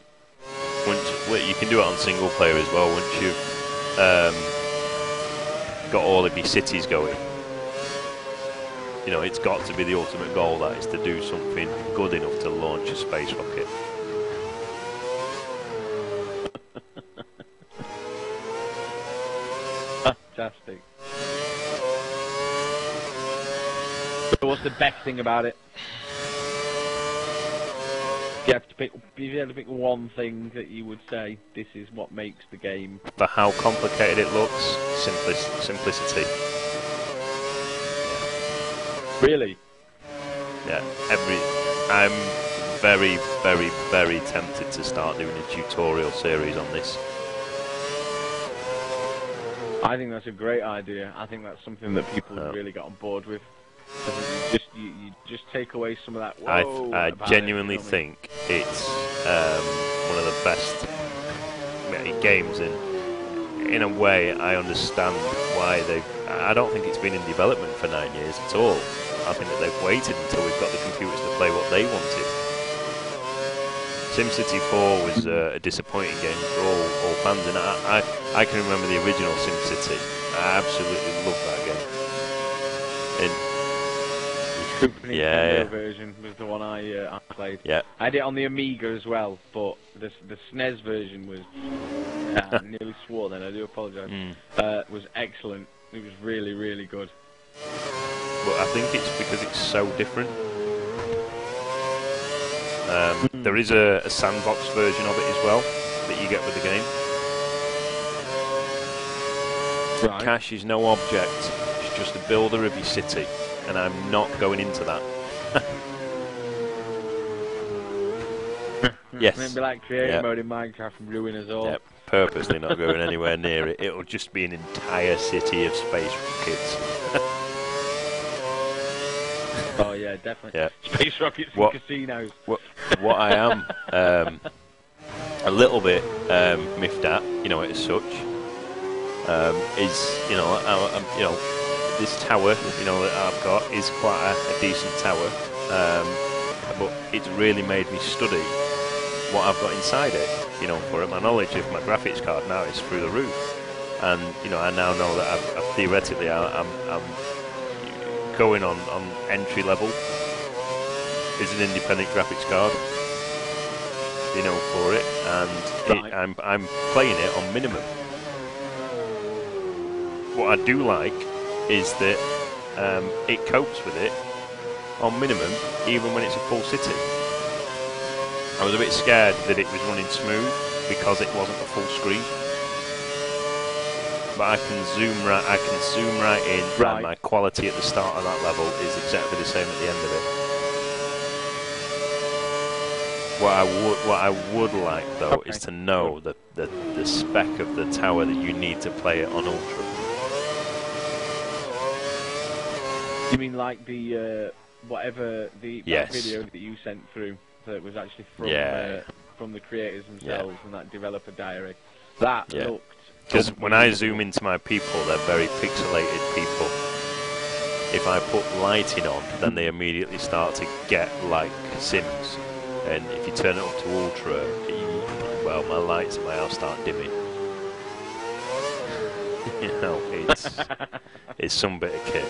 You can do it on single player as well. Once you've got all of your cities going, you know, it's got to be the ultimate goal. That is to do something good enough to launch a space rocket. Fantastic. So what's the best thing about it? If you had to pick one thing that you would say, this is what makes the game. For how complicated it looks, simplicity. Really? Yeah. I'm very, very, very tempted to start doing a tutorial series on this. I think that's a great idea. I think that's something that people have really got on board with. You just take away some of that. I genuinely think it's one of the best games, and in a way, I understand why they've. I don't think it's been in development for 9 years at all. I think that they've waited until we've got the computers to play what they wanted. SimCity 4 was a disappointing game for all fans, and I can remember the original SimCity. I absolutely loved that game. And Super Nintendo version was the one I played. Yeah. I had it on the Amiga as well, but the SNES version was I nearly swore then. I do apologise. Was excellent. It was really, really good. But I think it's because it's so different. There is a sandbox version of it as well that you get with the game. Right. Cash is no object. It's just a builder of your city, and I'm not going into that. Yes. It'd be like creative mode in Minecraft and ruin us all. Yep. Purposely not going anywhere near it. It'll just be an entire city of space rockets. Oh yeah, definitely. Yeah. Space rockets and casinos. What I am a little bit miffed at, you know, as such, is, you know, you know, this tower, you know, that I've got is quite a decent tower, but it's really made me study what I've got inside it. You know, for my knowledge of my graphics card now is through the roof, and you know, I now know that I've theoretically I'm going on entry level is an independent graphics card. you know, for it, and I'm playing it on minimum. What I do like is that it copes with it on minimum, even when it's a full city. I was a bit scared that it was running smooth because it wasn't a full screen. But I can zoom right in, and my quality at the start of that level is exactly the same at the end of it. What I would like though is to know the spec of the tower that you need to play it on Ultra. You mean like the whatever that video that you sent through that was actually from the creators themselves and that developer diary? That looked. Because when I zoom into my people, they're very pixelated people. If I put lighting on, then they immediately start to get like Sims. And if you turn it up to Ultra, well, my lights in my house start dimming. You know, it's some bit of kit.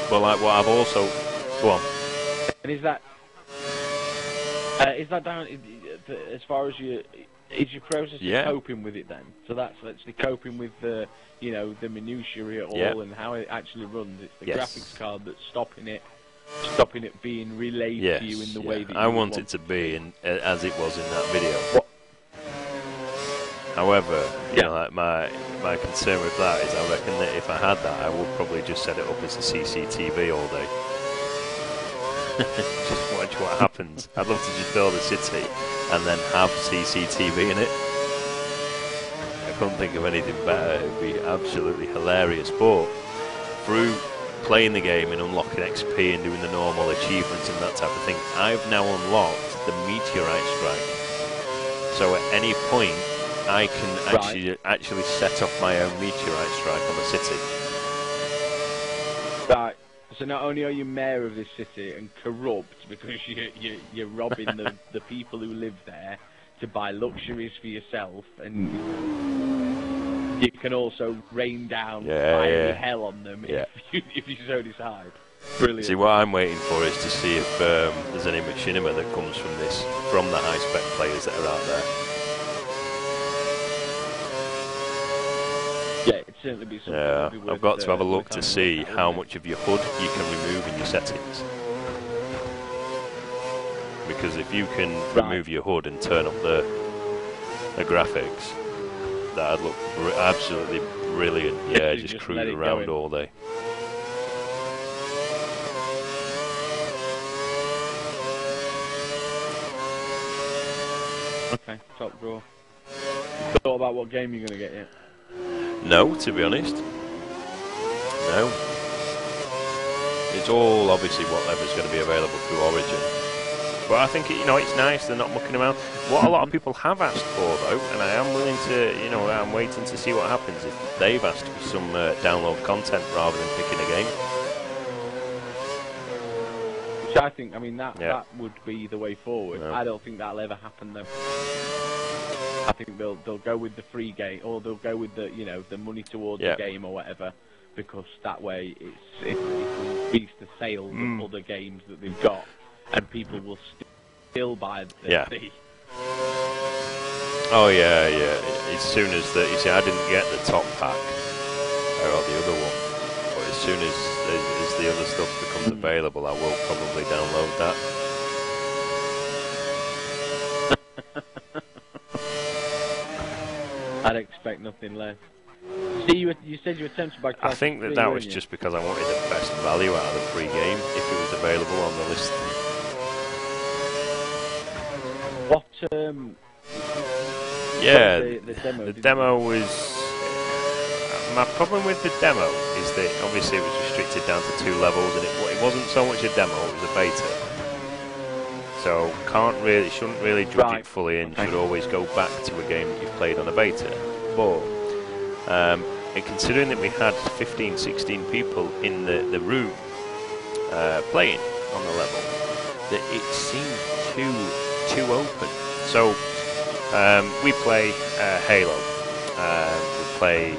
But like what I've also... Go on. And is that down as far as your... Is your processor coping with it then? So that's actually coping with the, you know, the minutiae of it all and how it actually runs. It's the graphics card that's stopping it being relayed to you in the way that I want it to be as it was in that video. However, you know, like my concern with that is I reckon that if I had that, I would probably just set it up as a CCTV all day. Just watch what happens. I'd love to just build a city and then have CCTV in it. I couldn't think of anything better. It would be absolutely hilarious. But through playing the game and unlocking XP and doing the normal achievements and that type of thing, I've now unlocked the meteorite strike. So at any point, I can actually set off my own meteorite strike on the city. Right. So not only are you mayor of this city and corrupt because you're robbing the people who live there to buy luxuries for yourself, and you can also rain down fiery hell on them if you so decide. Brilliant. See, what I'm waiting for is to see if there's any machinima that comes from the high spec players that are out there. Yeah, it'd certainly be something. I've got to have a look to see how much of your HUD you can remove in your settings. Because if you can remove your HUD and turn up the graphics, that'd look absolutely brilliant. Yeah, just cruise around all day. Okay, top draw. Thought about what game you're going to get yet? No, to be honest. No. It's all obviously whatever's going to be available through Origin. But I think, you know, it's nice they're not mucking around. What a lot of people have asked for, though, and I am willing to, you know, I'm waiting to see what happens, if they've asked for some download content rather than picking a game. Which I think, I mean, that would be the way forward. No. I don't think that'll ever happen, though. I think they'll go with the free game, or they'll go with the, you know, the money towards the game or whatever, because that way it will increase the sales of other games that they've got, and people will still buy the Oh yeah. As soon as you see, I didn't get the top pack. I got the other one, but as soon as the other stuff becomes available, I will probably download that. I'd expect nothing less. See, you said you attempted by class. I think that was just because I wanted the best value out of the free game if it was available on the list. What? Yeah, the demo was. My problem with the demo is that obviously it was restricted down to 2 levels, and it wasn't so much a demo; it was a beta. So shouldn't really judge it fully, and should always go back to a game that you've played on a beta. But and considering that we had 15, 16 people in the room playing on the level, that it seemed too open. So we play Halo. We play,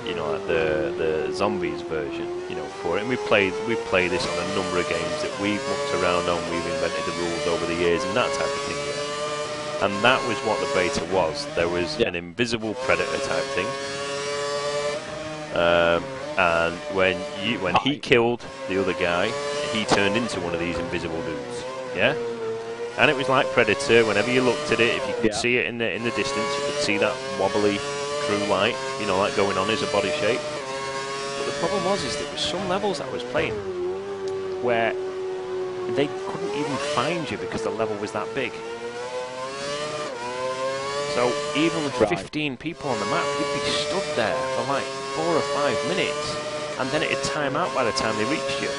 you know, like the zombies version, you know, for it. And we play this on a number of games that we've mucked around on. We've invented the rules over the years and that type of thing. Yeah. And that was what the beta was. There was an invisible predator type thing. And when he killed the other guy, he turned into one of these invisible dudes. Yeah. And it was like Predator. Whenever you looked at it, if you could see it in the distance, you could see that wobbly true light, you know, like going on as a body shape. But the problem was there was some levels that I was playing where they couldn't even find you because the level was that big. So even with 15 people on the map, you'd be stood there for like 4 or 5 minutes, and then it'd time out by the time they reached you.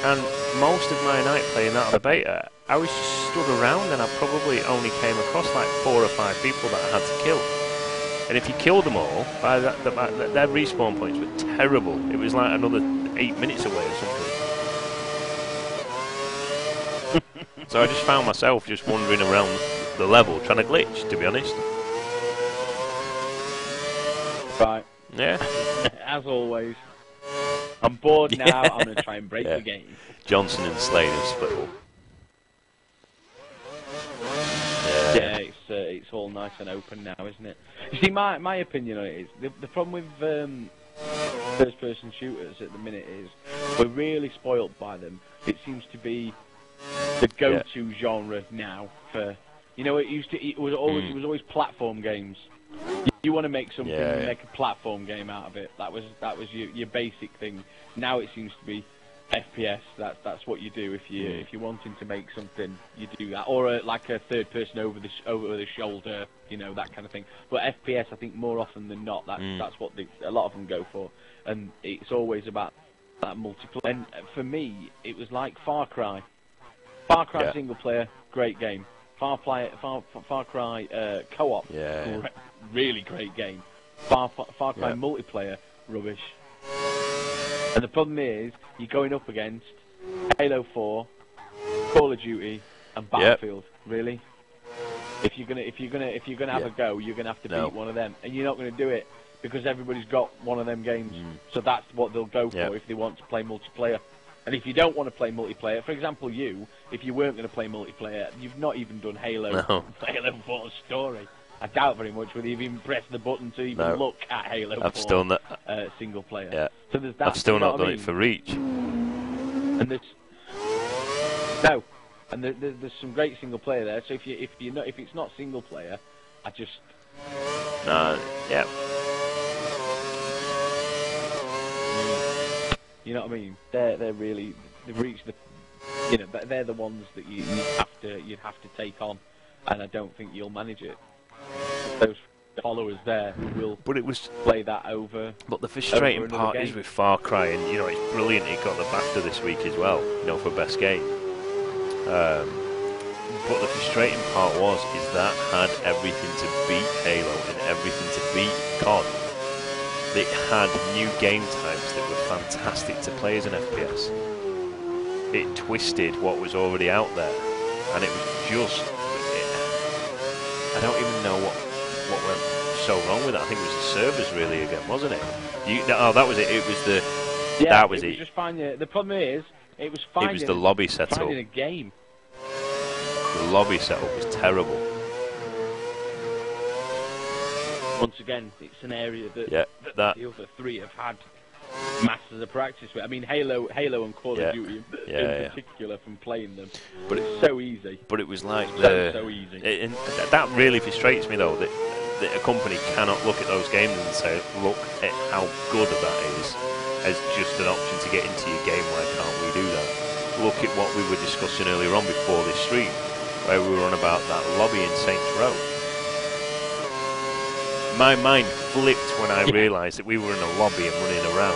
And most of my night playing that on the beta, I was just stood around and I probably only came across like 4 or 5 people that I had to kill. And if you killed them all, by their respawn points were terrible. It was like another 8 minutes away or something. So I just found myself just wandering around the level trying to glitch, to be honest. Right. Yeah. As always. I'm bored now, I'm going to try and break the game. Johnson and Slade have split up. Yeah, it's all nice and open now, isn't it? You see, my opinion on it is, the problem with first-person shooters at the minute is, we're really spoilt by them. It seems to be the go-to genre now for, you know, it was always platform games. You want to make something, make a platform game out of it. That was your basic thing. Now it seems to be FPS. That's what you do if you're wanting to make something. You do that, or like a third person over the shoulder, you know, that kind of thing. But FPS, I think more often than not, that's what a lot of them go for, and it's always about that multiplayer. And for me, it was like Far Cry. Far Cry single player, great game. Far Cry co-op, really great game. Far Cry multiplayer, rubbish. And the problem is, you're going up against Halo 4, Call of Duty, and Battlefield. Really? If you're gonna have a go, you're gonna have to beat one of them, and you're not gonna do it because everybody's got one of them games. So that's what they'll go for if they want to play multiplayer. And if you don't want to play multiplayer, for example, if you weren't going to play multiplayer, you've not even done Halo 4 story. I doubt very much whether you've even pressed the button to even look at Halo 4 still not, single player. Yeah. So there's that. I've still not done it for Reach. And there's there's some great single player there. So if it's not single player, I just You know what I mean? They've reached the, you know, they're the ones that you'd have to take on, and I don't think you'll manage it. Those followers there who will play that over. But the frustrating part is with Far Cry, and you know, it's brilliant. It got the BAFTA this week as well, you know, for best game. But the frustrating part is that had everything to beat Halo and everything to beat COD. It had new game types that were fantastic to play as an FPS. It twisted what was already out there, and it was just... I don't even know what went so wrong with it. I think it was the servers really again, wasn't it? That was it. It was the... Yeah, that was it. Just the problem is, it was the lobby setup. Finding a game. The lobby setup was terrible. Once again, it's an area that the other three have had masters of practice with. I mean, Halo and Call of Duty in particular, from playing them. But it's so easy. But it was like so easy. And that really frustrates me though, that a company cannot look at those games and say, look at how good that is, as just an option to get into your game. Why can't we do that? Look at what we were discussing earlier on before this stream, where we were on about that lobby in Saints Row. My mind flipped when I realised that we were in a lobby and running around.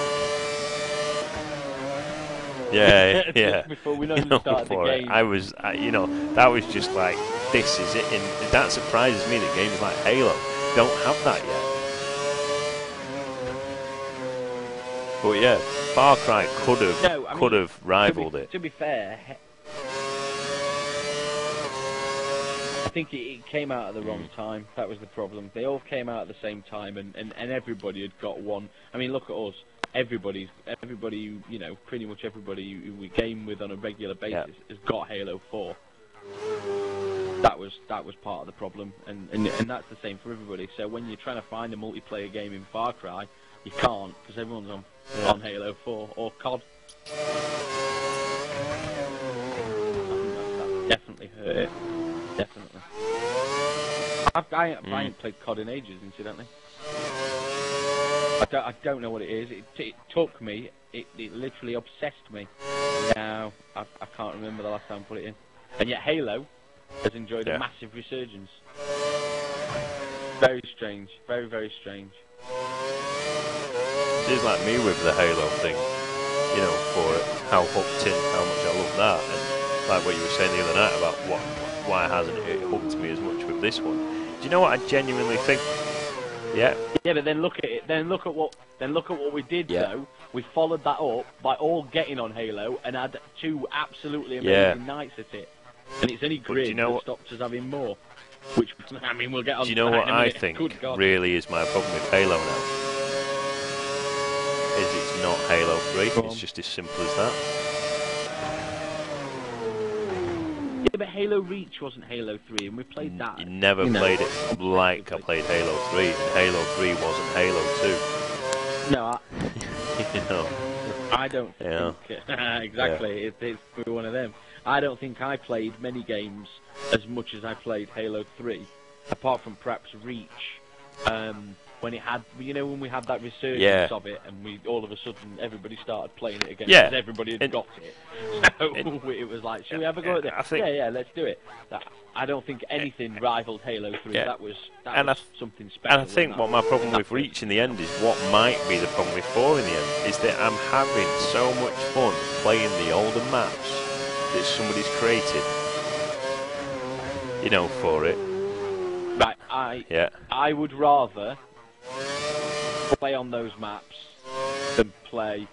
Before we started the game. I was, you know, that was just like, this is it. And that surprises me that games like Halo don't have that yet. But yeah, Far Cry could have rivaled it. To be fair, I think it came out at the wrong time. That was the problem. They all came out at the same time, and everybody had got one. I mean, look at us. Everybody, you know, pretty much everybody who we game with on a regular basis has got Halo 4. That was part of the problem, and that's the same for everybody. So when you're trying to find a multiplayer game in Far Cry, you can't, because everyone's on Halo 4 or COD. That definitely hurt it. Definitely. I ain't played COD in ages, incidentally. I don't know what it is. It took me. It literally obsessed me. Now I can't remember the last time I put it in. And yet Halo has enjoyed a massive resurgence. Very strange. Very, very strange. It is like me with the Halo thing, you know, for how hooked in, how much I love that, and like what you were saying the other night about why hasn't it hooked me as much with this one. Do you know what I genuinely think? Yeah. Yeah, but then look at it. Then look at what we did though. We followed that up by all getting on Halo and had 2 absolutely amazing nights at it. And it's only Grid that stopped us having more. Which, I mean, we'll get on. Do you know what I think really is my problem with Halo now? Is it's not Halo 3. It's just as simple as that. Yeah, but Halo Reach wasn't Halo 3, and we played that. You never played it like I played Halo 3, and Halo 3 wasn't Halo 2. No, you know. I don't think... exactly, it's one of them. I don't think I played many games as much as I played Halo 3, apart from perhaps Reach, when it had, you know, when we had that resurgence of it, and we all of a sudden everybody started playing it again because everybody had got it. So it was like, should we have a go at it? Let's do it. I don't think anything rivaled Halo 3. That was something special. And I think what my problem with Reach in the end is, what might be the problem with 4 in the end, is that I'm having so much fun playing the older maps that somebody's created, you know, for it. Right, I would rather play on those maps than play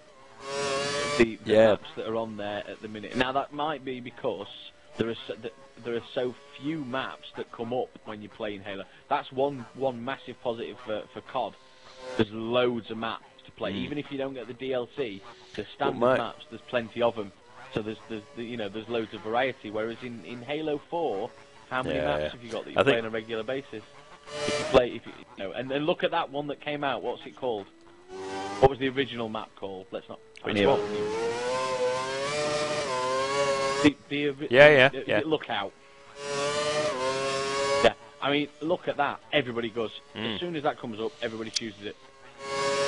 the maps that are on there at the minute. Now that might be because there are so few maps that come up when you're playing Halo. That's one massive positive for COD. There's loads of maps to play. Even if you don't get the DLC, the standard maps, there's plenty of them. So there's loads of variety. Whereas in Halo 4, how many maps have you got that you play on a regular basis? And then look at that one that came out. What's it called? What was the original map called? Let's not. Lookout. Yeah, I mean, look at that. Everybody goes. As soon as that comes up, everybody chooses it.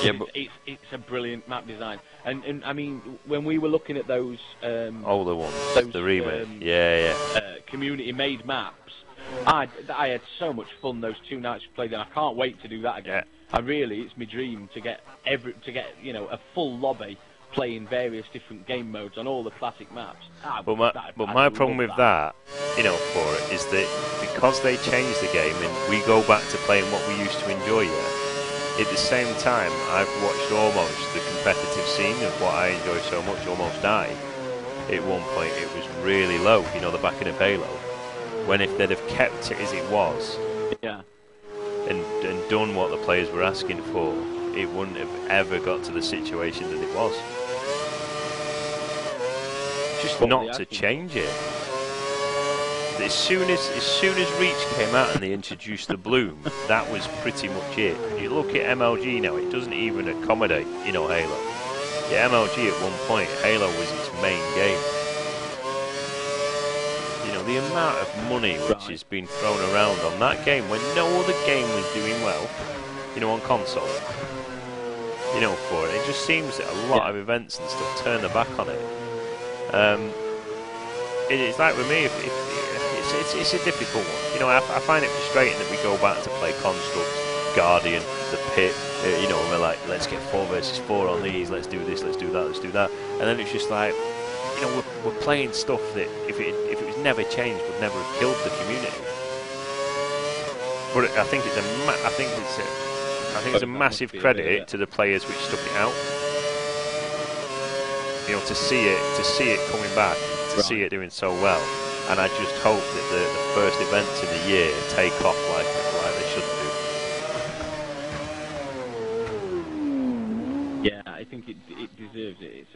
Yeah, it's a brilliant map design. And I mean, when we were looking at those older ones, the remake, community-made maps, I had so much fun those 2 nights we played, and I can't wait to do that again. It's my dream to get a full lobby playing various different game modes on all the classic maps. But my problem with that, you know, for it is that because they changed the game and we go back to playing what we used to enjoy. At the same time, I've watched almost the competitive scene of what I enjoy so much almost die. At one point, it was really low, you know, the backing of Halo. When if they'd have kept it as it was, and done what the players were asking for, it wouldn't have ever got to the situation that it was. Just not to change it. As soon as Reach came out and they introduced the bloom, that was pretty much it. You look at MLG now; it doesn't even accommodate, you know, Halo. Yeah, MLG at one point, Halo was its main game. You know, the amount of money which has been thrown around on that game when no other game was doing well, you know, on console. You know, for it just seems that a lot of events and stuff turn their back on it. It's like with me, it's a difficult one. You know, I find it frustrating that we go back to play Construct, Guardian, the Pit, you know, and we're like, let's get 4 versus 4 on these, let's do this, let's do that, let's do that. And then it's just like, you know, we're playing stuff that if it was never changed would never have killed the community. But I think it's a massive credit to the players which stuck it out. You know, to see it coming back, to see it doing so well. and I just hope that the first events in the year take off like they should do. Yeah, I think it deserves it.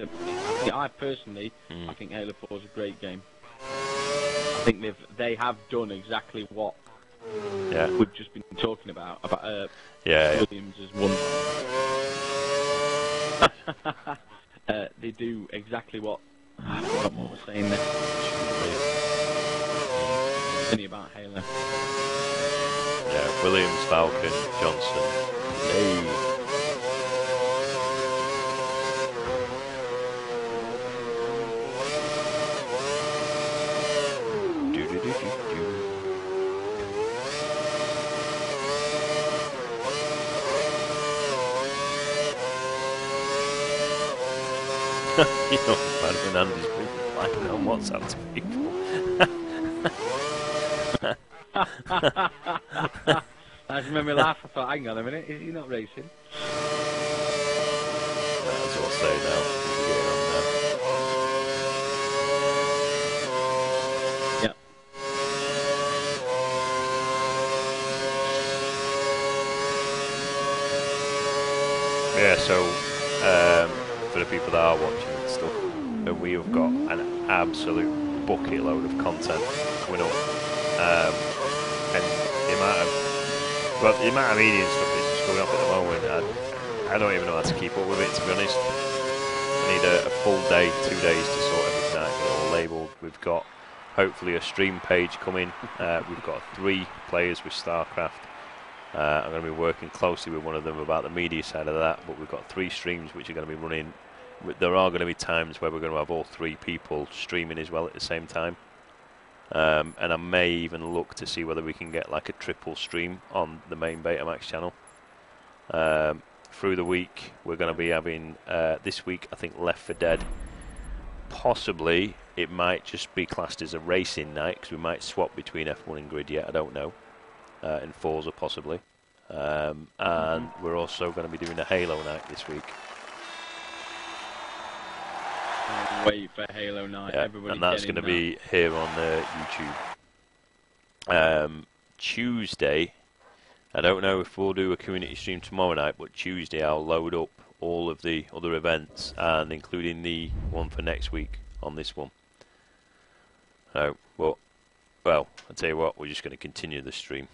I personally, I think Halo 4 is a great game. I think they have done exactly what we've just been talking about Williams as one. They do exactly what I forgot what we're saying there. Only about Halo. Yeah, Williams, Falcon, Johnson, Dave. You know, man, when Andy's been replying on WhatsApp to people. I just made me laugh. I thought, hang on a minute, is he not racing? That's what I'll say now. We'll be getting on now. Yeah. Yeah, so for the people that are watching and stuff, we have got an absolute bucket load of content coming up, and the amount of media and stuff that's just going up at the moment, I don't even know how to keep up with it, to be honest. I need a full day, 2 days to sort everything out, get it all labelled. We've got hopefully a stream page coming. We've got 3 players with StarCraft. I'm going to be working closely with one of them about the media side of that, but we've got 3 streams which are going to be running. There are going to be times where we're going to have all 3 people streaming as well at the same time, and I may even look to see whether we can get like a triple stream on the main BETAMAXX channel. Through the week we're going to be having this week I think Left 4 Dead. Possibly it might just be classed as a racing night because we might swap between F1 and Grid yet, I don't know. In Forza possibly, and we're also going to be doing a Halo night this week. Wait for Halo night, everybody. And that's going to be here on YouTube. Tuesday, I don't know if we'll do a community stream tomorrow night, but Tuesday I'll load up all of the other events and including the one for next week on this one. So, well, I'll tell you what, we're just going to continue the stream.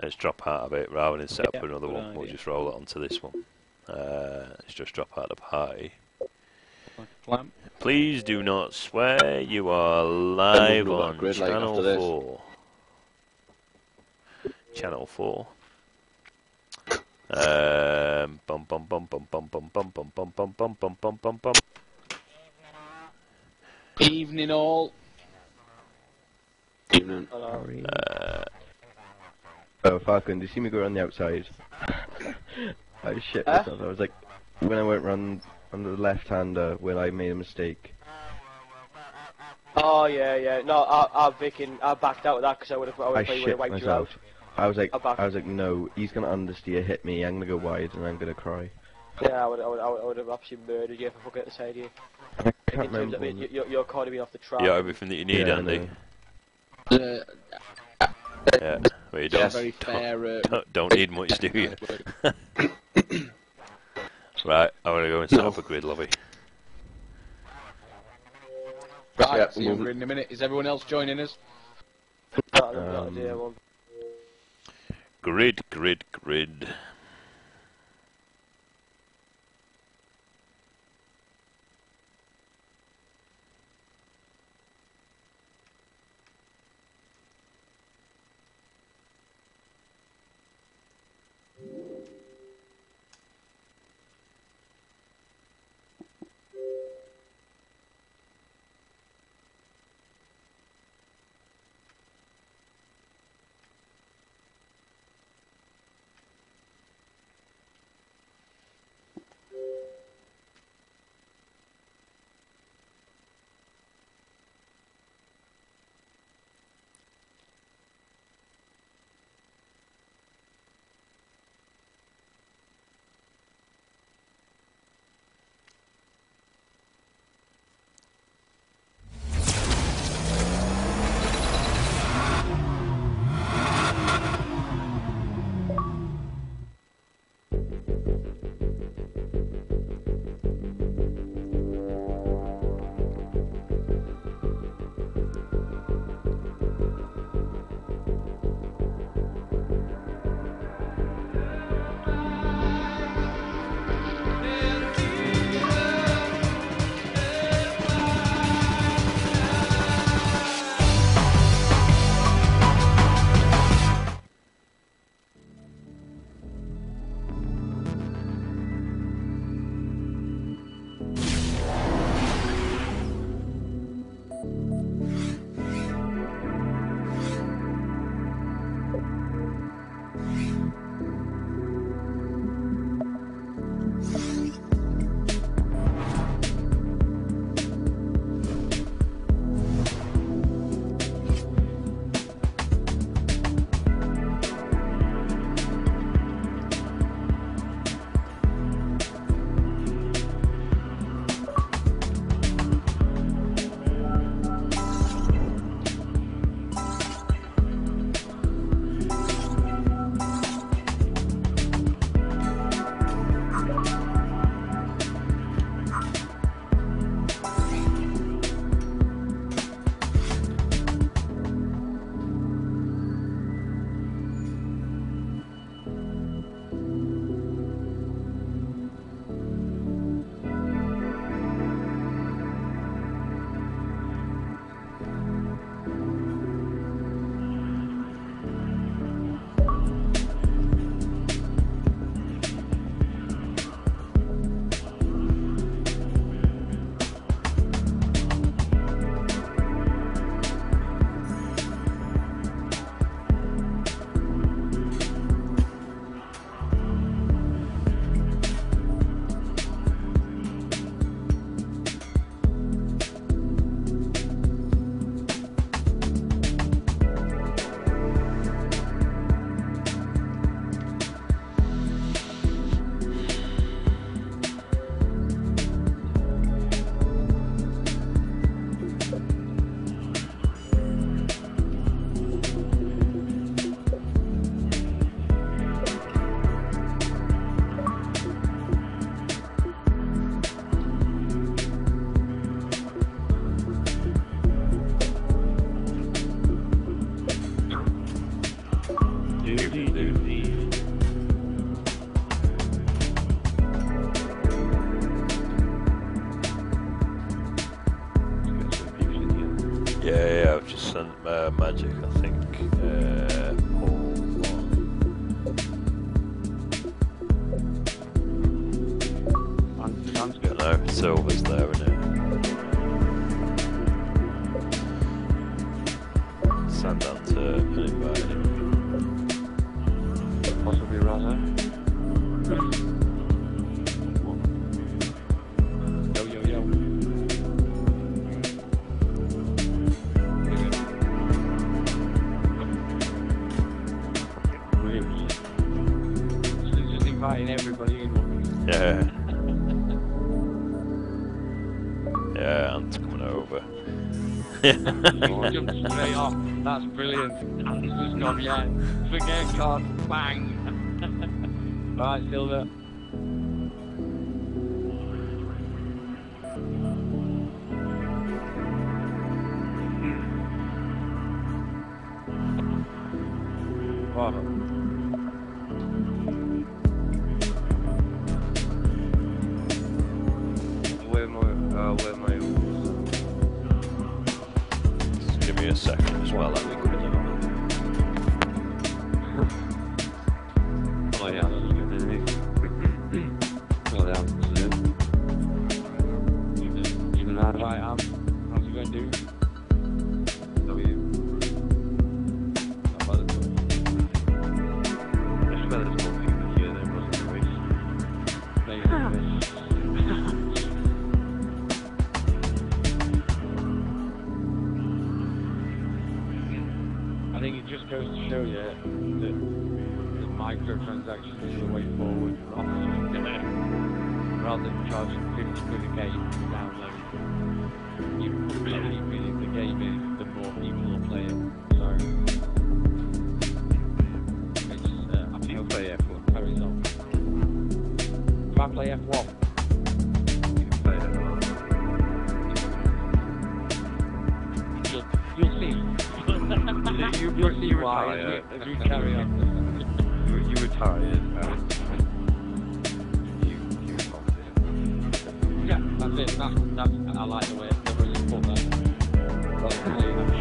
Let's drop out of it rather than set up another one. We'll just roll it onto this one. Let's just drop out of the party. Please do not swear. You are live on Channel 4. Channel 4. Bum bum bum bum bum bum bum bum bum bum bum bum bum bum bum. Evening all. Evening. Oh, Falcon, did you see me go around the outside? I shit myself. I was like, when I went round on the left-hander when I made a mistake. Oh yeah. No, I backed out of that because I would have wiped you out. I was like, no, he's gonna understeer, hit me. I'm gonna go wide, and I'm gonna cry. Yeah, I would have absolutely murdered you if I fucking at the side of you. I can't remember. Your car had been off the track. You got everything that you need, Andy. Yeah, well, you don't need much, do you? Right, I'm going to go and set up a grid lobby. Right, see you in grid in a minute. Is everyone else joining us? Grid. Yeah, I've just sent Magic, I think. Sounds good. No, Silver's there, isn't it? Send that to anybody. Possibly Raza. Yo. Just inviting everybody in. Yeah. Yeah, Ant's coming over. Jumped straight off. That's brilliant. Ant's just gone, yeah. Forget God. Bang. Right, Silver. Bravo. Where my Just give me a second as well, that'd be good. Oh yeah, that's good, isn't it? Well, yeah, even that right arm. How's he going to do? W. Not bad at all. I swear there's more people here than was in the race. Maybe. I think it just goes to show you that microtransactions are the way forward for officers, rather than charging 50 quid a game to download. You put any bit the game in, the more people will play it. So it's I think You play F1. carries on. Do I play F1? You play F1. You'll see. You'll see why as we carry on. You retired. You popped it. Yeah, that's it. That's I like the way you put that. That's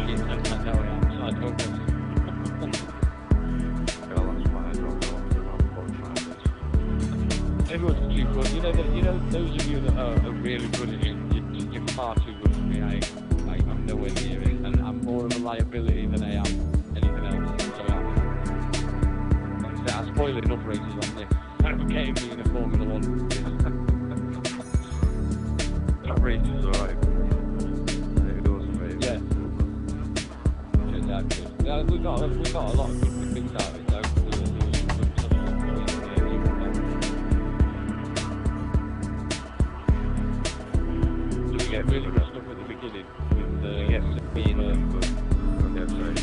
shit. I know I am. So I don't know. Well, that's why I dropped off around 45 minutes. Everyone's too good. You know those of you that are really good at it, you're far too good for me. I'm nowhere near it, and I'm more of a liability than I am anything else. So I spoil enough races on this. I'm getting me in a Formula 1. That race is alright. It was amazing. Yeah. Turned out good. Yeah, we got a lot of good things out of it though. There was some good stuff between the we get really good stuff at the beginning with being on the outside.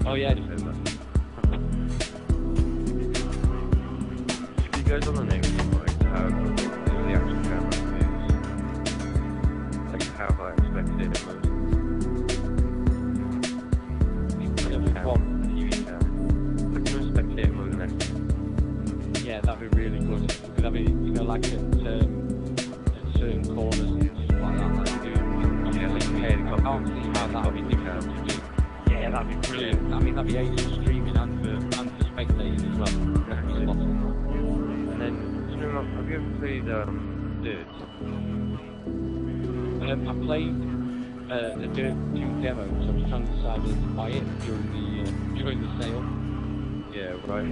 oh yeah. If you guys on the next one, right, how the actual camera moves, like how I expected it to move. TV cam. Like you expect it moving next. Yeah, that'd be really good. Because I mean, like at certain corners and stuff like that, like do. Yeah, like I can't see how that'd be difficult to do. Yeah, that'd be brilliant. I mean, that'd be ages for streaming and for spectators as well. And then, you know, have you ever played Dirt? I played the Dirt 2 demo, so I was trying to decide whether to buy it during the sale. Yeah, right.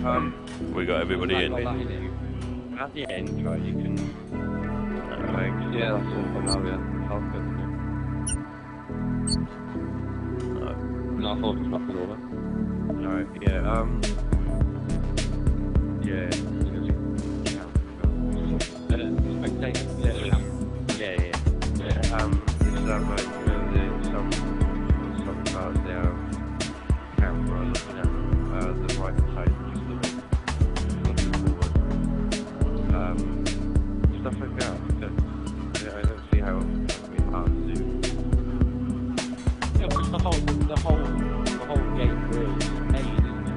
We got everybody in. At the end, right, you can. Yeah, that's all for now, yeah. Help it. No, I thought it was not over. Alright, yeah, yeah. Spectator, Yeah. Is that right? Some parts there have camera looking at the right side, just looking forward. Stuff like that. I don't see how it would be hard to do. Yeah, because the whole game really is made, isn't it?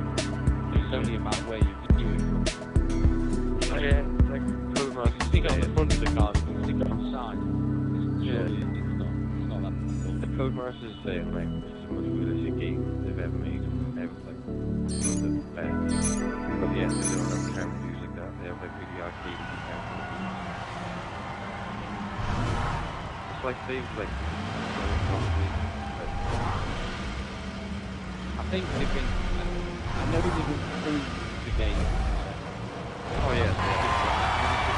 Codemasters say like this is the most realistic game they've ever made, ever played. The best. But yeah, they don't have camera views like that. They have like really arcade camera views. It's like they've like probably. I think they've been. I know they've improved the game. Oh yeah. The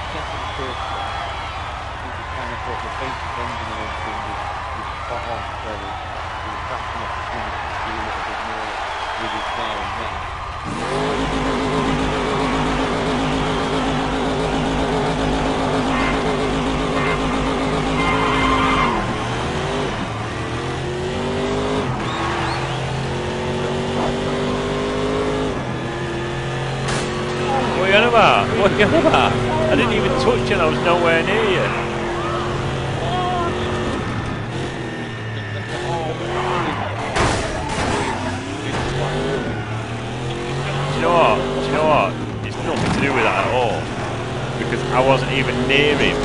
second first one, I think it's kind of thought the basic engine and everything was spot on, whereas there was perhaps an opportunity to do a little bit more with it there and then. What are you on about? What are you on about? I didn't even touch you, I was nowhere near you. Do you know what? It's nothing to do with that at all. Because I wasn't even near him.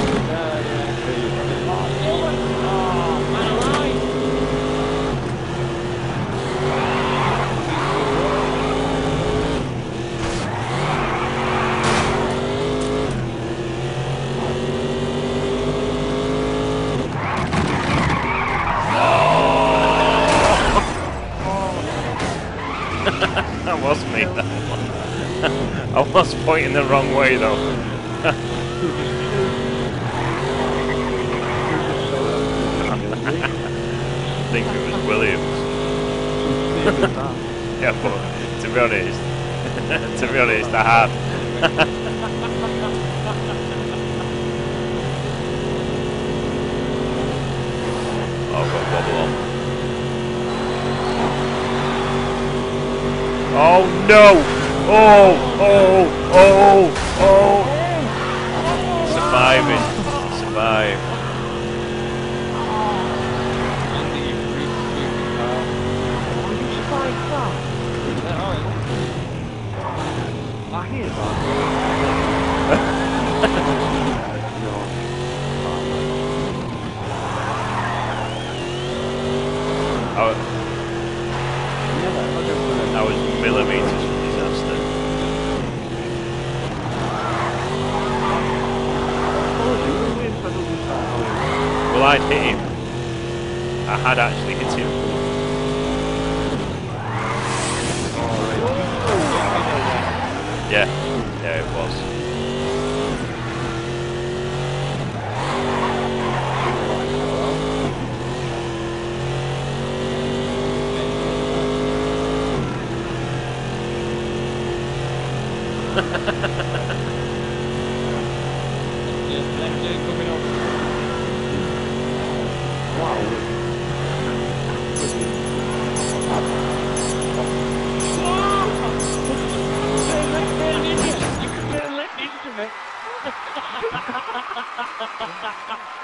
That was me, that one. I was pointing the wrong way though. I think it was Williams. Yeah, but to be honest, I had. Oh, I've got wobble on. Oh no! Oh! Surviving. Survive. I hear that. I was millimeters from disaster. Well, I'd hit him. I had actually hit him. Yeah, it was.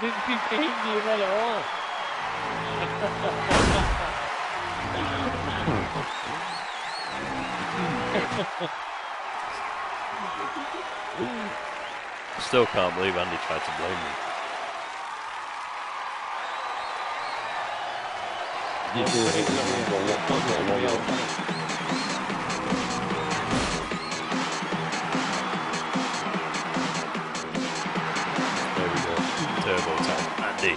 Didn't seem to hit you at all. Still can't believe Andy tried to blame me. There we go. Turbo time. Andy,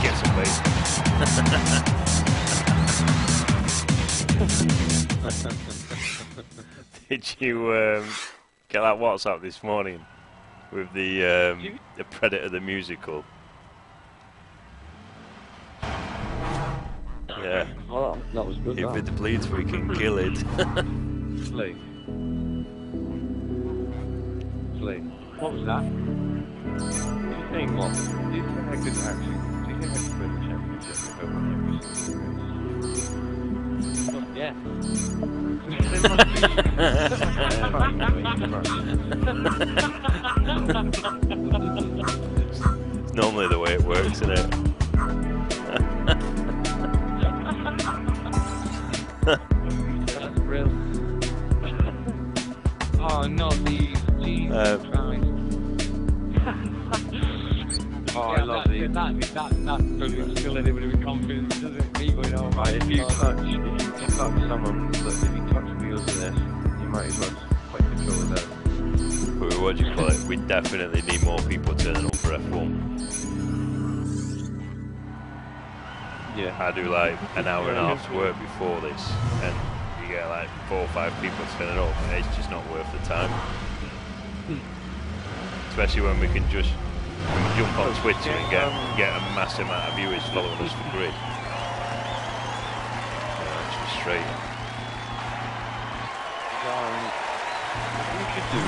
get some weight. Did you get that WhatsApp this morning with the Predator the musical? Yeah. Oh, that was good. If it bleeds, we can kill it. Slay. What was that? Do you think what? Do you think I could actually? Do you think I could win the championship if I won every Yeah. It's normally the way it works, isn't it? That's real. Oh, not these. Jesus Christ. Oh, I love these. That doesn't instill anybody with confidence, does it? Me going, oh, right, if you touch someone, but if you touch wheels of this, you might as well quite control of that. But what do you call it? We definitely need more people turning up for F1. Yeah. I do like an hour and a half's work before this, and you get like 4 or 5 people turning up, and it's just not worth the time. Especially when we can just jump on Twitter and get a massive amount of viewers following us for grid. It's frustrating. We should do it.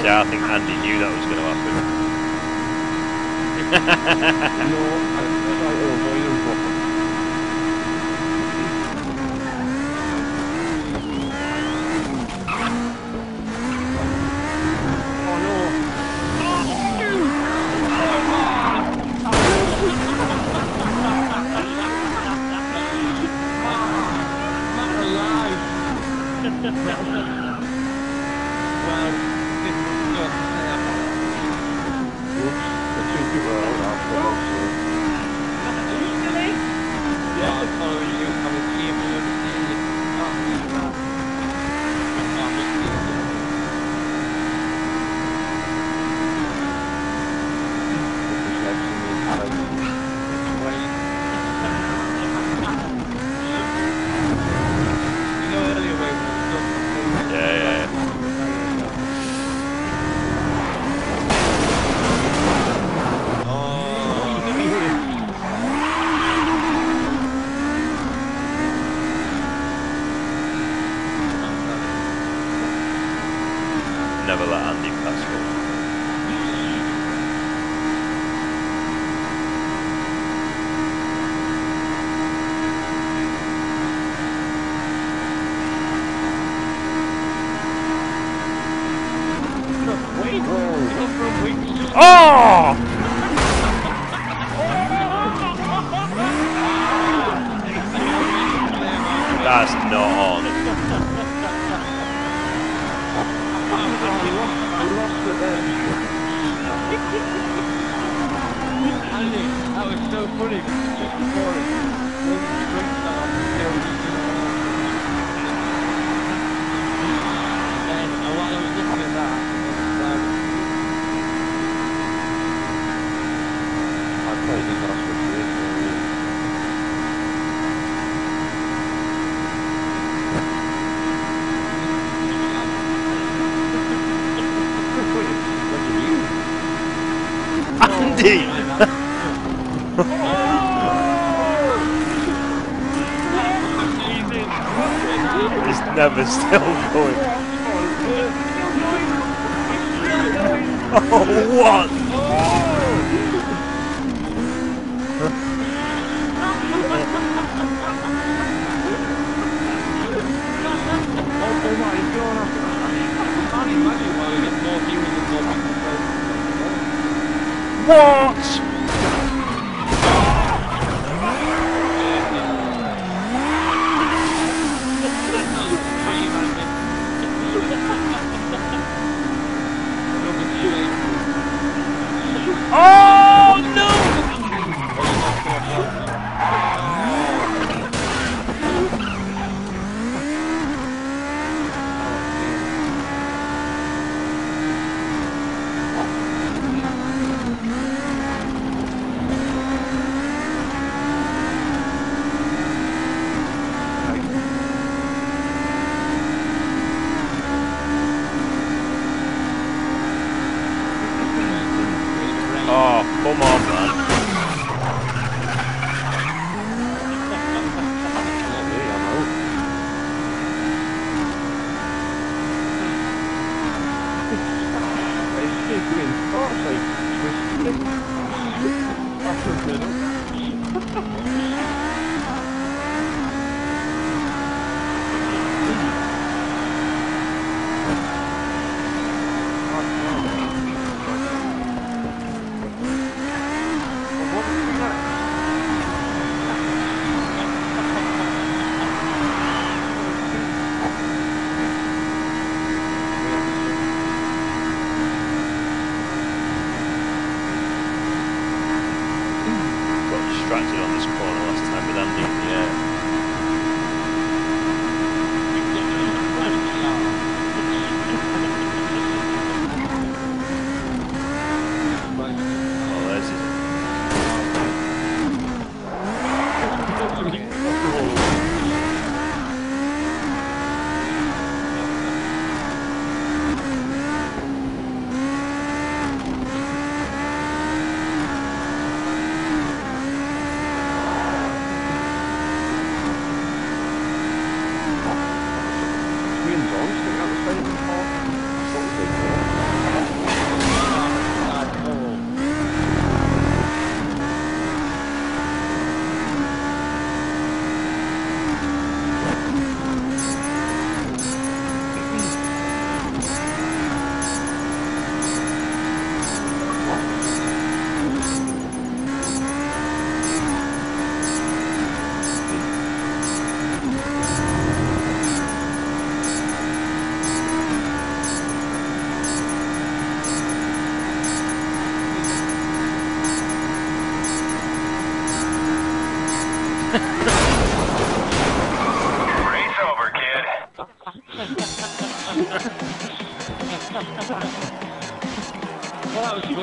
Yeah, I think Andy knew that was going to never let Andy pass me. Oh! That's not on. That was so funny. Just before it, and while I was looking at that, I played the last one. Andy! It's never still going. Oh, what? What?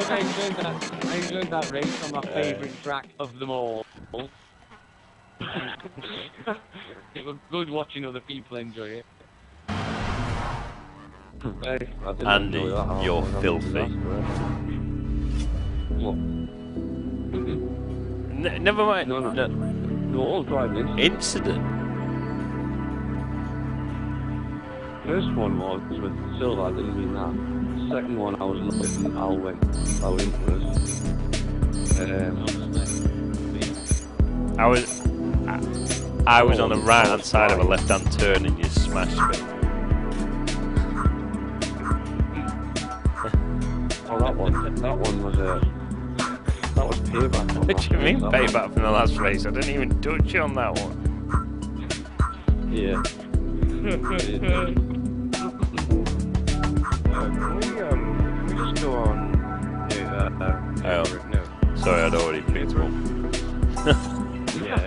I enjoyed that race on my favourite track of them all. It was good watching other people enjoy it. Andy, you're filthy. What? Never mind. No, all driving. Incident. First one was with Silver, I didn't mean that. The second one I was looking and Al went into us. I was on the right hand side of a left hand turn and you smashed me. Oh, that one was that was payback. What do you mean payback from the last race? I didn't even touch you on that one. Yeah. Can we just go on? No. Sorry, I'd already picked one. Yeah.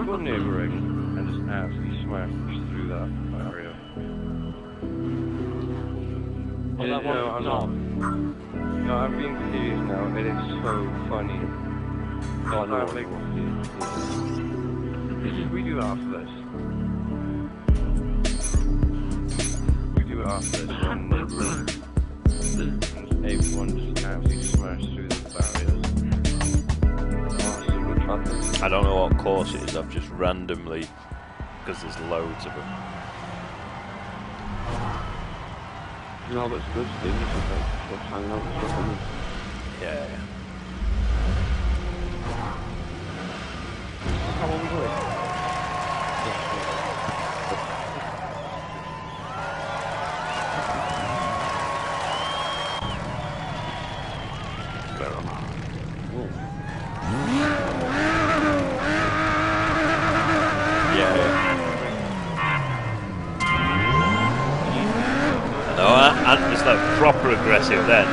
Go neighbouring and just absolutely smash through that area. No, I'm being serious now. It is so funny. Oh, no, we do after this. We do it after this one. Everyone just absolutely smashed through the barriers. I don't know what course it is, I've just randomly, because there's loads of them. No, that's good, Steve. Just hanging out and stuff, isn't it? Yeah. How long was it? And it's like proper aggressive then.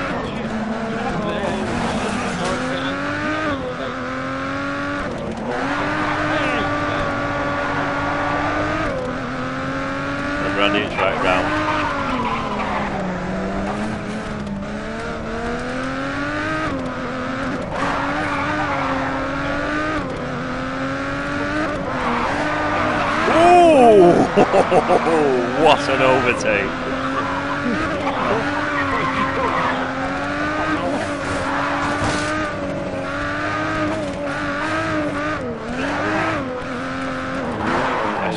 And Randy, it's right round. Ooh! What an overtake!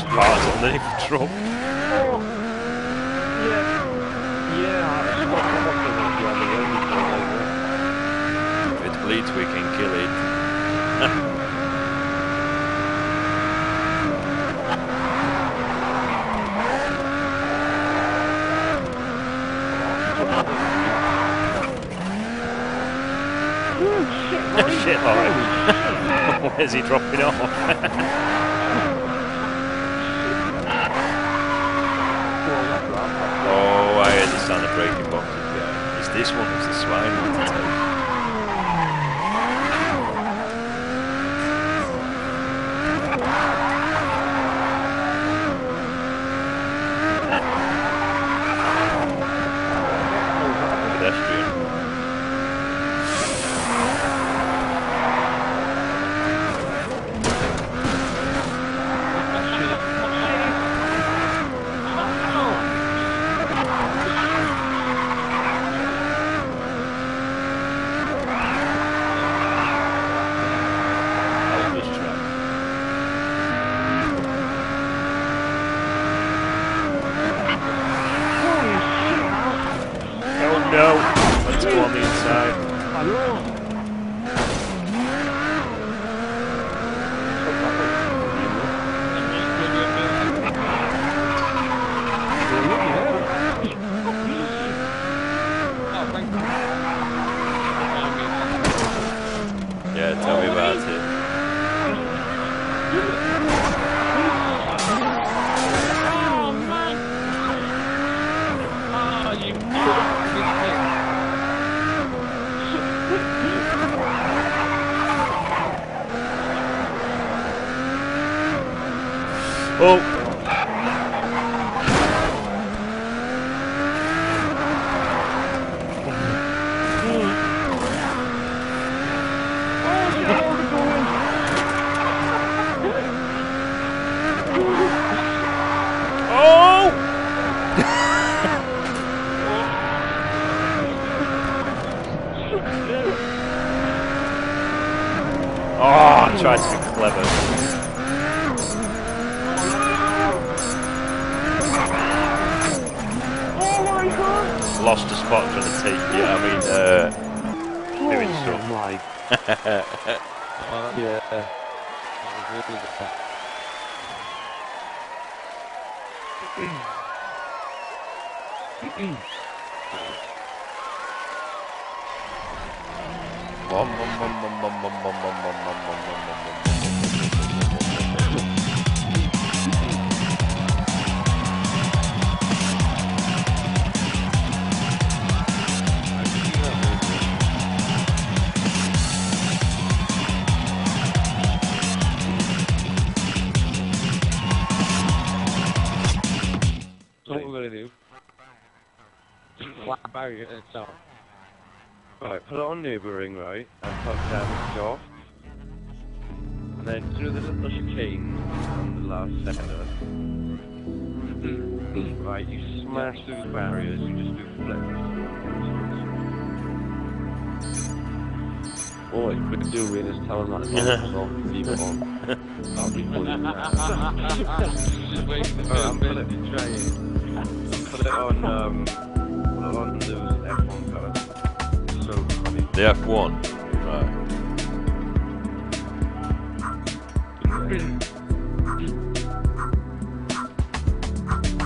Parts underneath the truck. If it bleeds, we can kill it. Shit, Lauren. Where's he dropping off? Oh, I understand the braking box. Yeah. It's this one that's the swine one to take. Pedestrian. No, let's go on the inside. Yeah, tell me about it. Oh! spot trying to take you. I mean, doing stuff. Like, yeah. That was really good. What we're gonna do? Flat barrier itself. Right, put it on neighbouring, right, and put damage off. And then through the little chicane on the last sector. Right, you smash through the barriers, you just do flips. All you could do really is tell them that it's on, leave it on. That'll be funny. Just wait for the Alright, put it on those F1 cars. So funny. The F1. Right.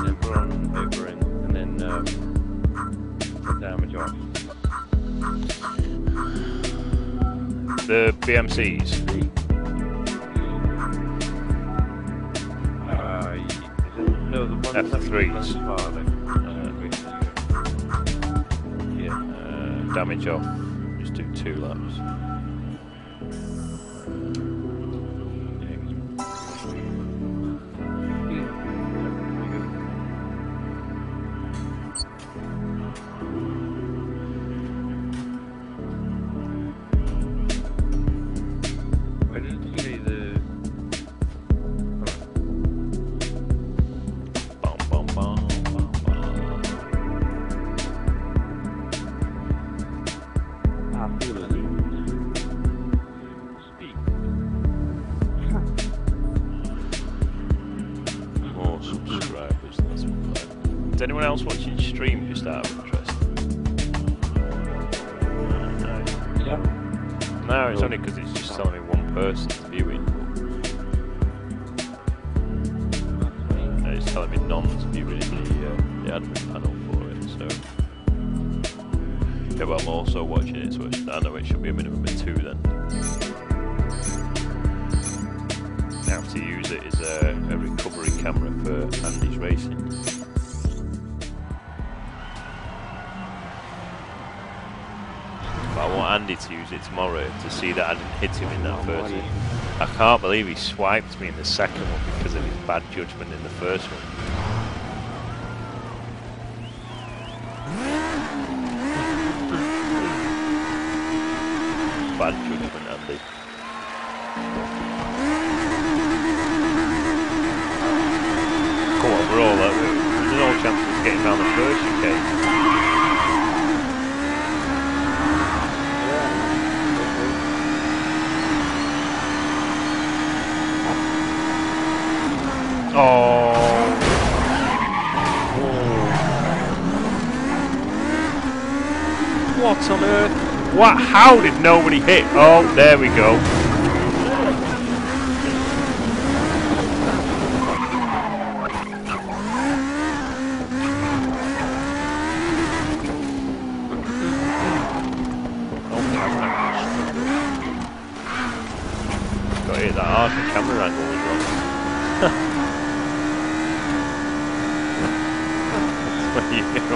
Then put on neighbouring, and then put damage off. The BMCs. No, the ones F3s. Yeah. Damage off. Just do 2 laps. Is anyone else watching stream just out of interest? No. Yeah. No, it's only because it's just telling me one person's viewing. It's telling me none's viewing the admin panel for it, so. Yeah, but I'm also watching it, so I know it should be a minimum of 2 then. I have to use it as a recovery camera for Andy's racing. But I want Andy to use it tomorrow to see that I didn't hit him in that first one. I can't believe he swiped me in the second one because of his bad judgment in the first one. Bad judgment, Andy. Come on, we're all there. There's no chance of us getting down the first chicane. Oh. What on earth? What? How did nobody hit? Oh, there we go. Got to hit that hard, the camera angle was wrong.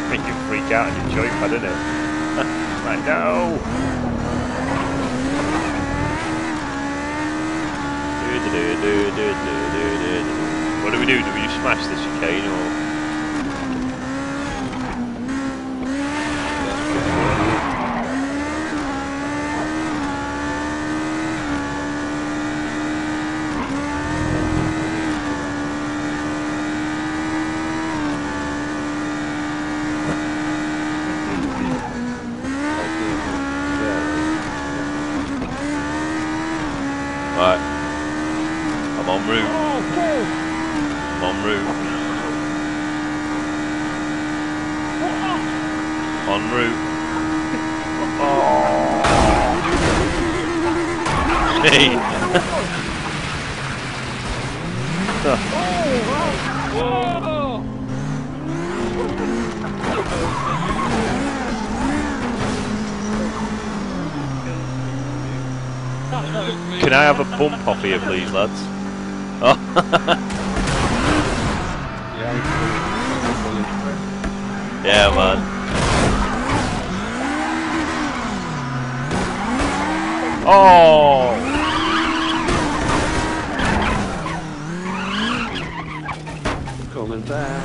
When you freak out and your joypad, isn't it? Like, no! What do we do? Do we just smash the chicane or? Right, I'm en route. I'm en route. En route. Hey. Can I have a bump off here, please, lads? Oh. Yeah, man. Oh! Coming back.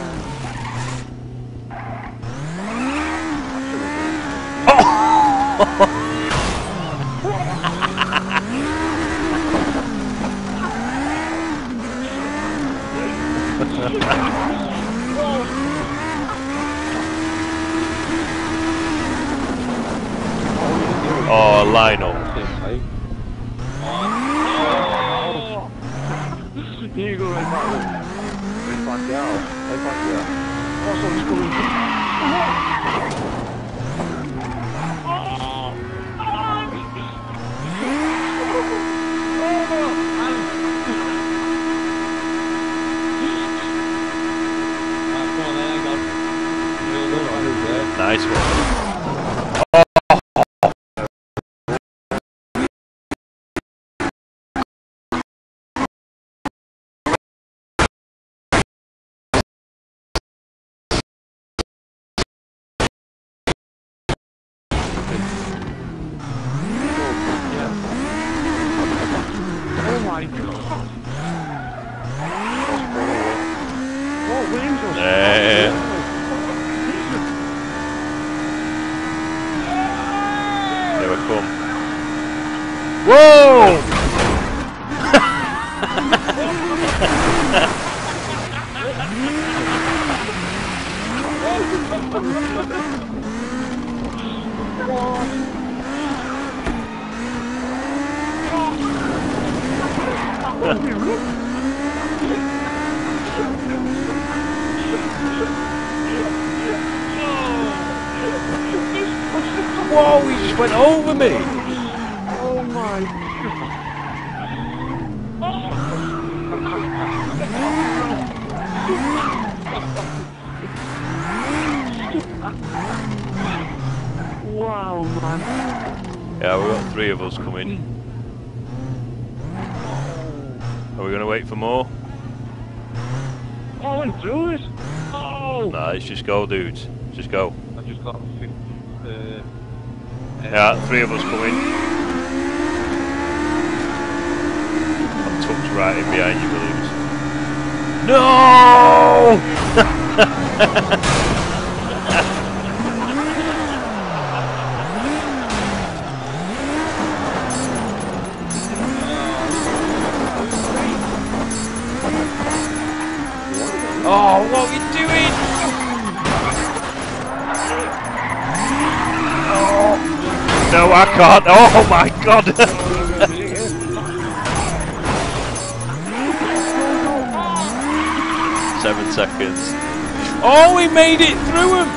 Oh, line up. You go right back. Right back down. Right back down. Oh, someone's coming. Nice one. Here we come. Whoa! Whoa, he just went over me! Oh my Wow, man. Yeah, we've got 3 of us coming. Are we going to wait for more? Oh, I went through it! Oh! Nah, let's just go, dudes. Just go. I just got 50. Yeah, 3 of us coming. I'm tucked right in behind you, Williams. No! Oh, what are you doing? Oh. No, I can't. Oh my god! 7 seconds. Oh, we made it through him!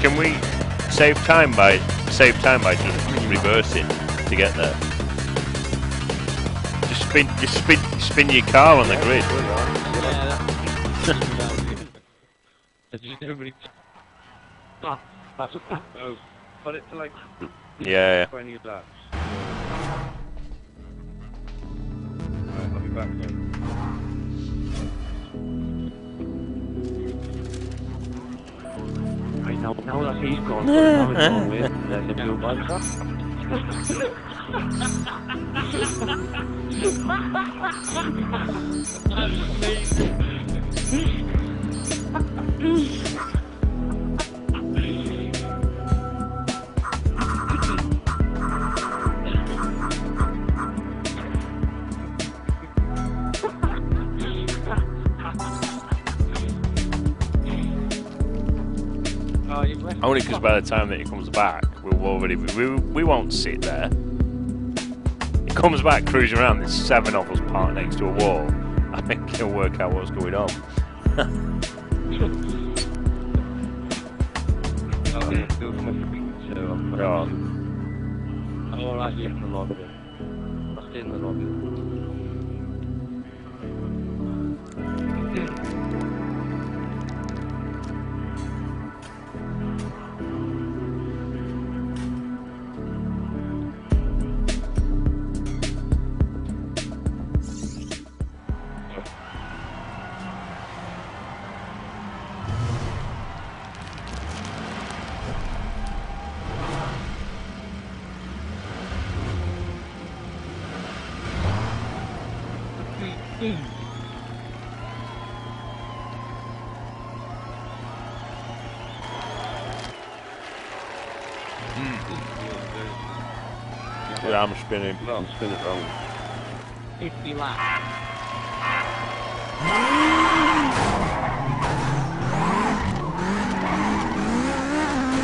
Can we save time by just reversing to get there? Just spin your car on the grid. Put it to like Yeah. 20 laps. Right, I'll be back then. Right, now that he's gone, now it's on with, then the blue bugs up. Only because by the time that he comes back, we won't sit there. He comes back cruising around. There's 7 of us parked next to a wall. I think he'll work out what's going on. Alright, yeah, in the lobby. I'll stay in the lobby. Yeah, I'm spinning. No, I'm spinning wrong. 50 laps.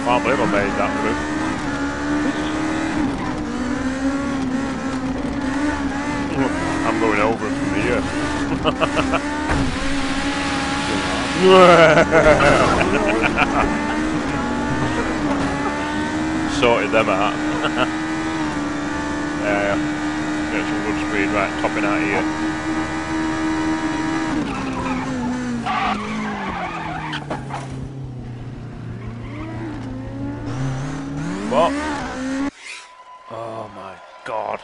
Can't believe I made that trip. I'm going over it from here. Sorted them out. Yeah. Get some good speed, right, topping out here. What? Oh my God.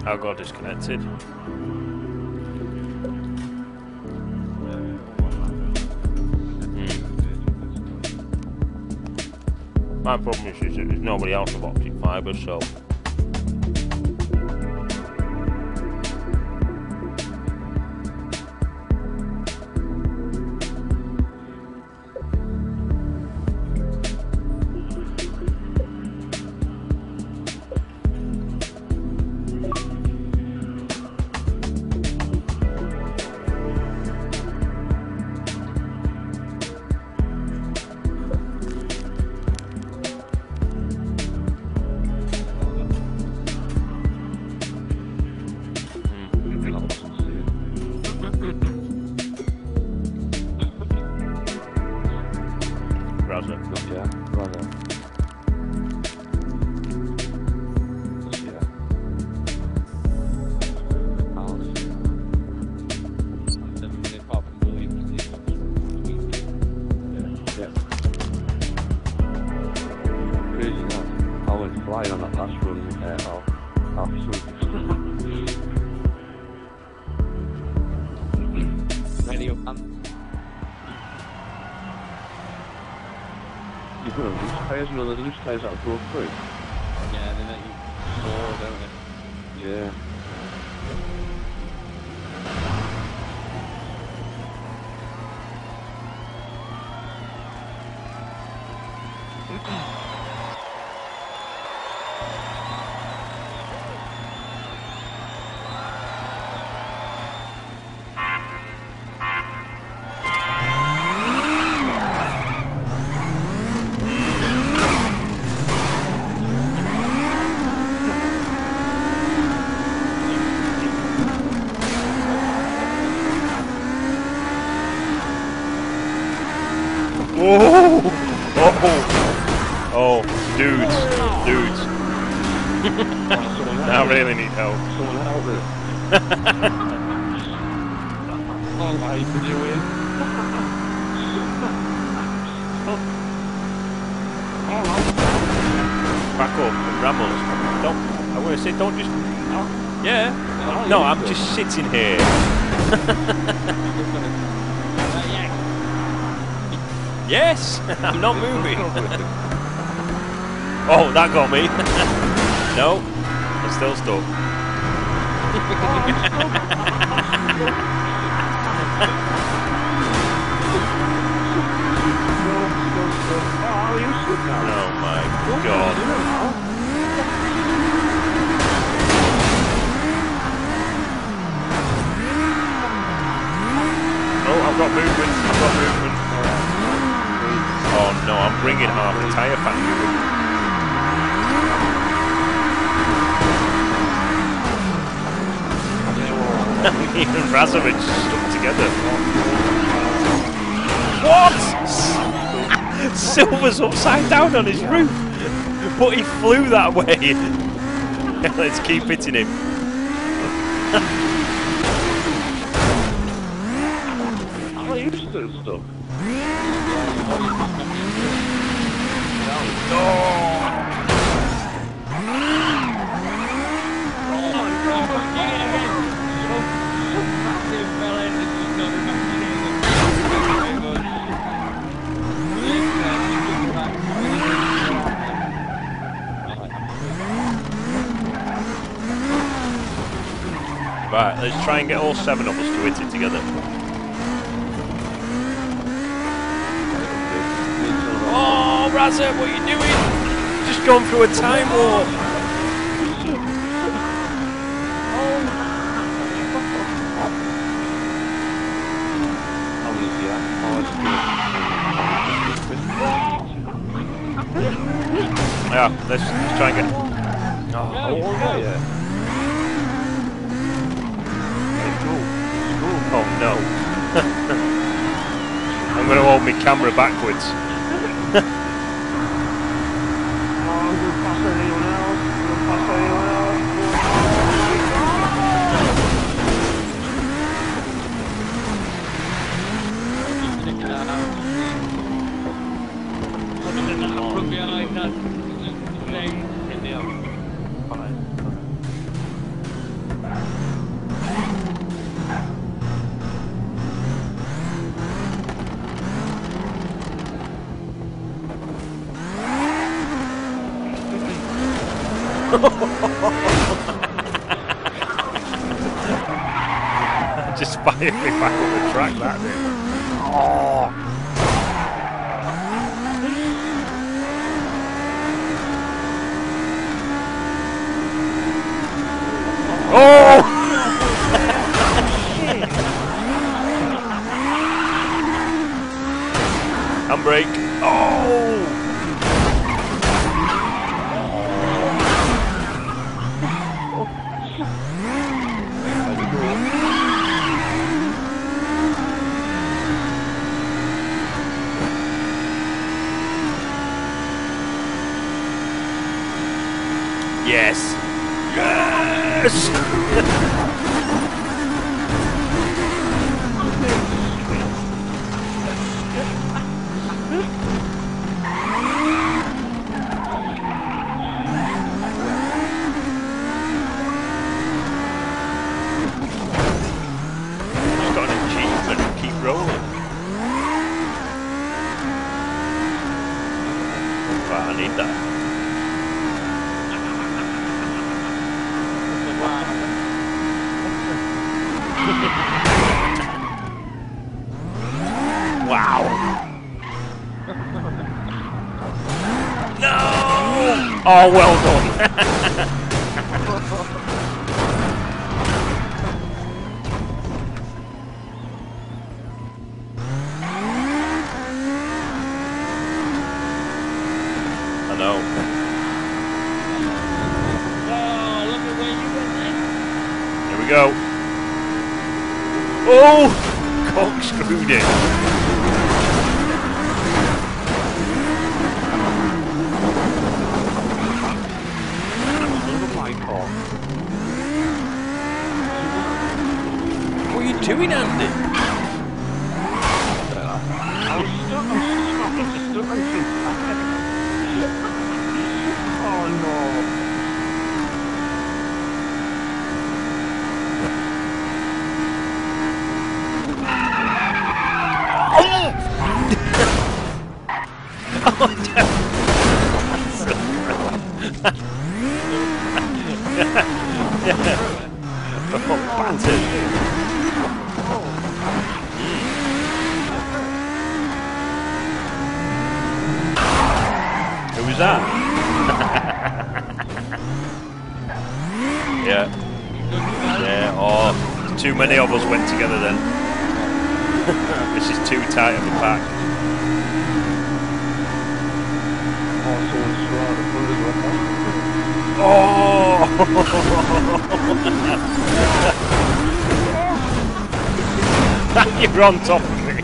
I got disconnected. My problem is that there's nobody else with optic fibre, so the loose tyres that go through. Yeah, they let you fall, don't they? Yeah. Oh! Oh! Dudes! Dudes! I really need help. Someone help me. Oh, why did you win? Back up and rambles. Don't. I want to say, don't just. Yeah. No, I'm just sitting here. Yes, I'm not moving. Oh, that got me. No, I'm still stuck. Oh my God. Oh, I've got movement. I've got movement. Oh no, I'm bringing half the tyre factory with me. Even Razovic stuck together. What? Silver's upside down on his roof, but he flew that way. Let's keep hitting him. I used to do stuff. Right, let's try and get all 7 of us to hit it together. Oh, Razza, what are you doing? Just gone through a time warp. Yeah, let's try and get. Oh, yeah. Oh no. I'm going to hold my camera backwards. Just fired me back on the track, that did. Oh! Oh! Handbrake. Oh! Yes! Yes! I've got an achievement and keep rolling. Right, I need that. Wow. No! Oh, well done. I know. Oh, look at where you went then. Here we go. Oh! Corkscrewed it. What are you doing, Andy? Oh no! Who was that? Yeah. Yeah, oh, too many of us went together then. This is too tight of a pack. Oh! You're on top of me.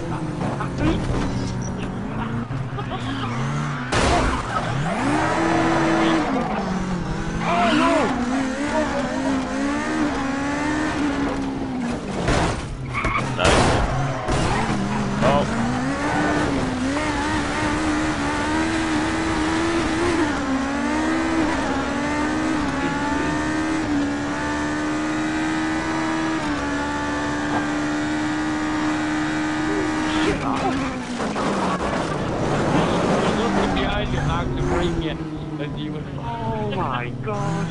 Oh my god!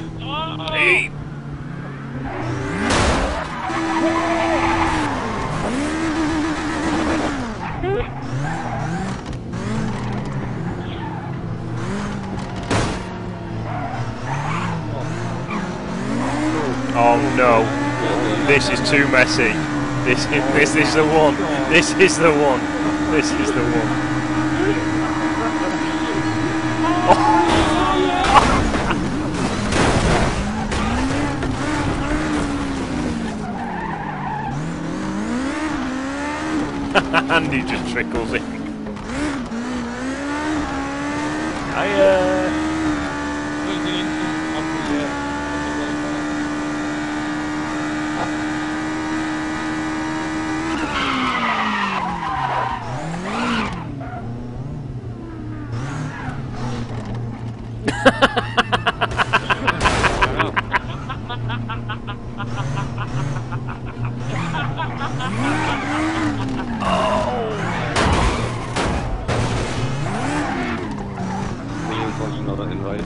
Hey. Oh no! This is too messy. This is the one. This is the one. This is the one. Andy just trickles in.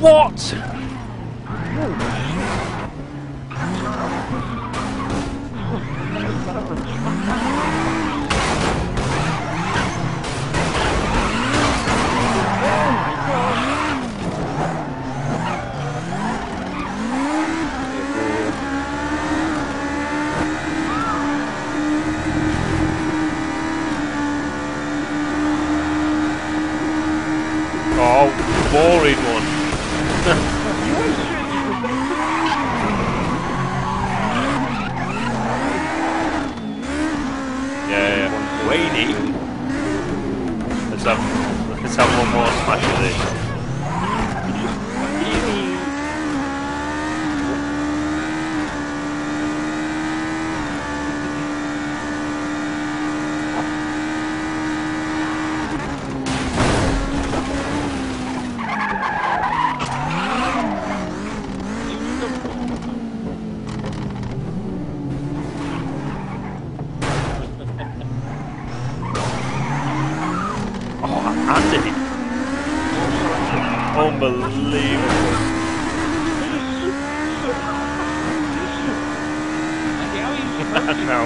What? Oh, boring one. Yeah. Wayne. Let's have one more smash of this. Andy. Unbelievable. No.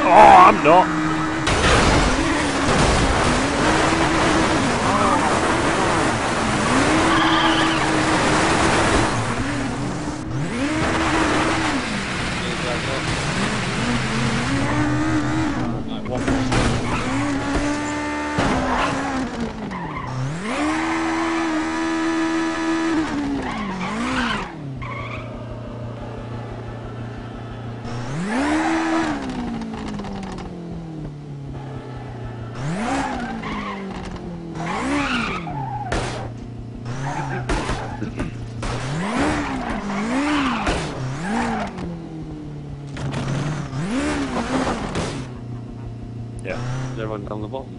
Oh, I'm not. Yeah. Is everyone down the bottom?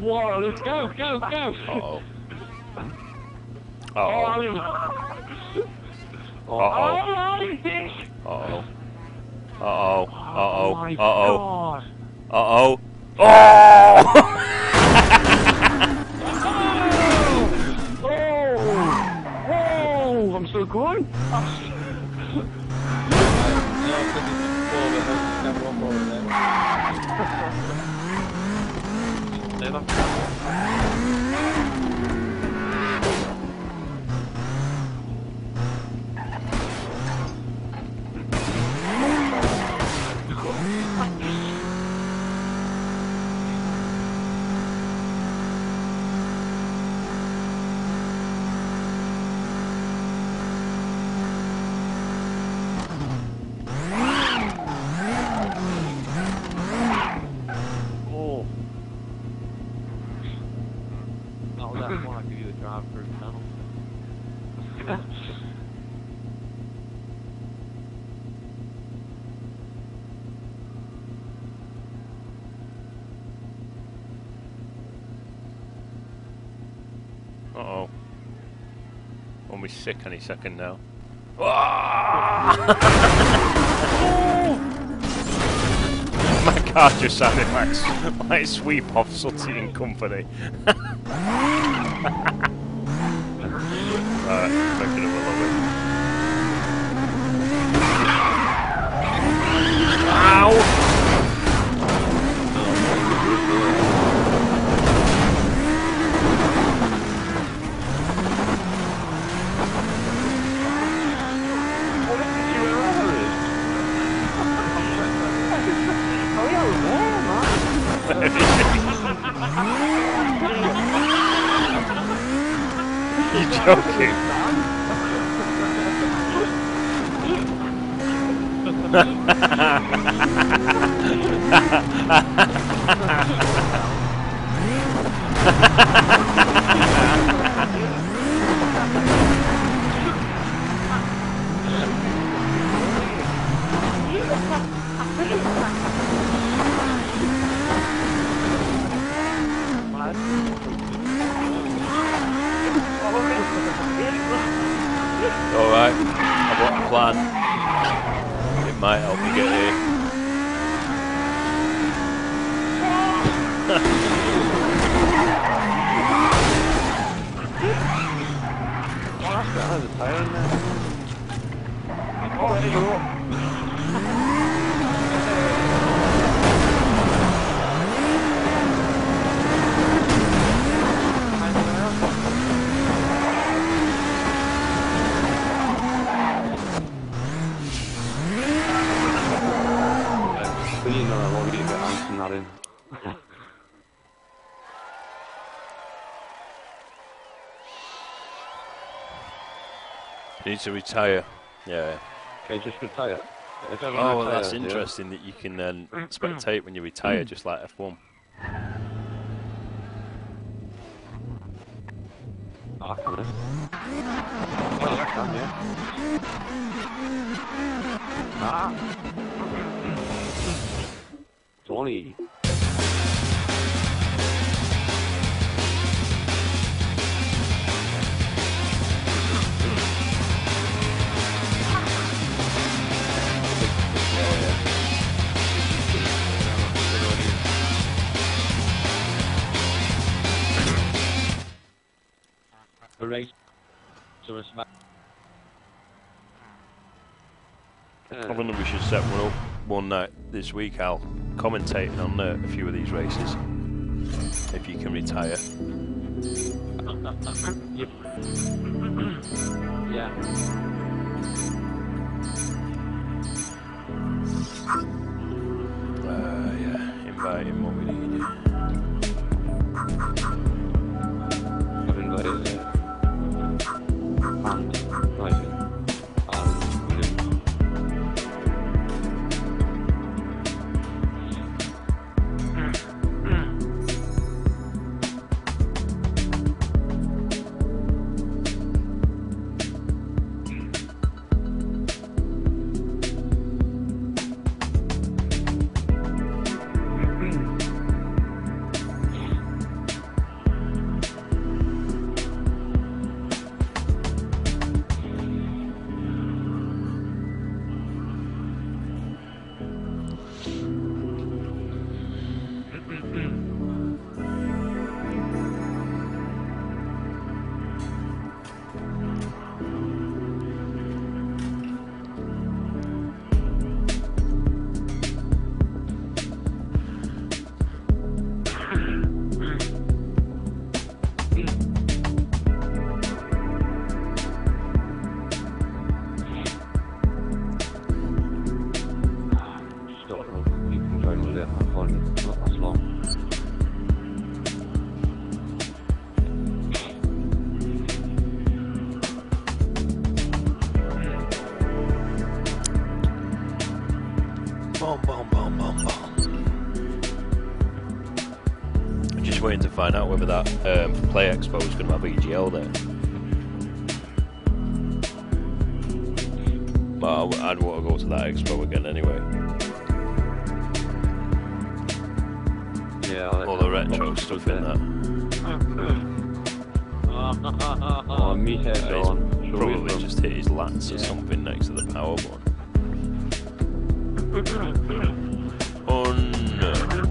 Whoa, let's go, go, go! Uh-oh. Uh-oh. Uh-oh. Uh-oh. Uh-oh. Uh-oh. My Uh-oh. God. Uh-oh. Oh! Oh, I'm so good. Uh-oh. Won't be sick any second now. My car just sounded like sweep off Sutty and Company. Right, making him a little bit. Ow! You joking? Alright, I've got a plan. It might help me get here. That's better than the tire in there. Need to retire. Yeah. Okay, just retire. Oh, well, that's interesting that you can spectate when you retire, just like F1. Oh, I can. Oh, I can, yeah. Ah. 20. A race. So it's I wonder if we should set one up one night this week, Al, commentating on a few of these races. If you can retire. yeah. Yeah, invite him what we need. I've invited and Ryzen and William. Boom, boom, boom, boom, boom. I'm just waiting to find out whether that Play Expo is going to have EGL there. But I'd want to go to that expo again anyway. Yeah, all the retro stuff in that. Oh, me head's on. Probably just hit his lats or something next to the power button.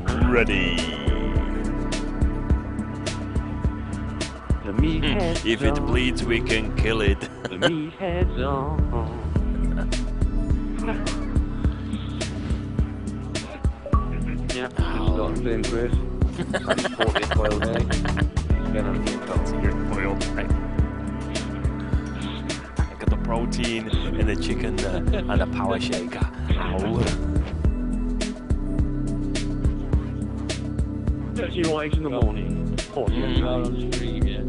Unready. The meathead's if it bleeds, we can kill it. The meathead's on. Yeah, just start playing Chris. That's 40th oil day. Then I'm going to your oil day. Got the protein in the chicken and the power shaker. Ow. 31 in the morning. 40 on the stream, yeah.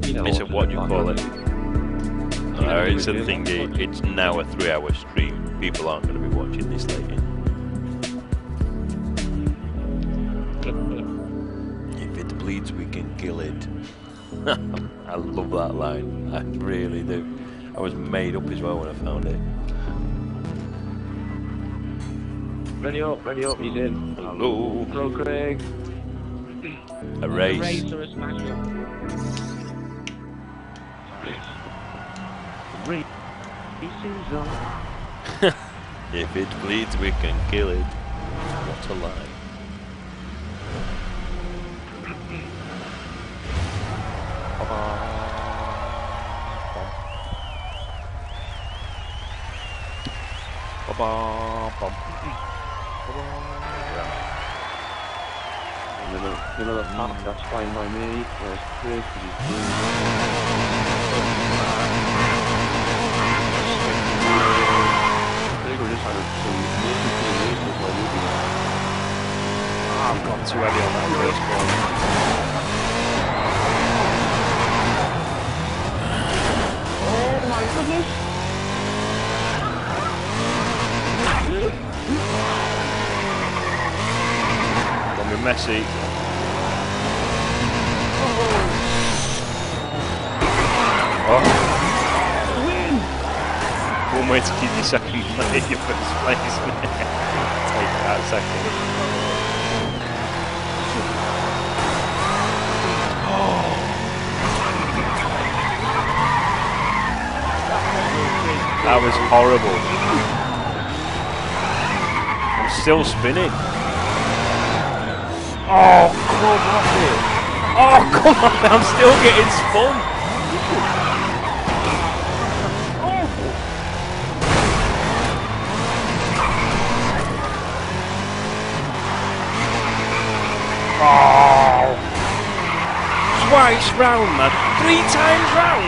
You know, it's a what do you call it? It's a thingy. It's now a 3-hour stream. People aren't going to be watching this late. If it bleeds, we can kill it. I love that line. I really do. I was made up as well when I found it. Ready up, he's in. Hello. Hello, Craig. A race. A race or a smash up? Races on. If it bleeds, we can kill it. What a lie. Middle of the pack, that's fine by me. There's Chris, he's blue. I think we're just having some races while we've been. I've gone too heavy on that first ball. Oh my goodness! From your Messi. Oh. One way to keep your second place, your first place. Take that second. Oh. That was horrible. I'm still spinning. Oh, come on it. Oh, come on, I'm still getting spun. Oh. Twice round, man. 3 times round.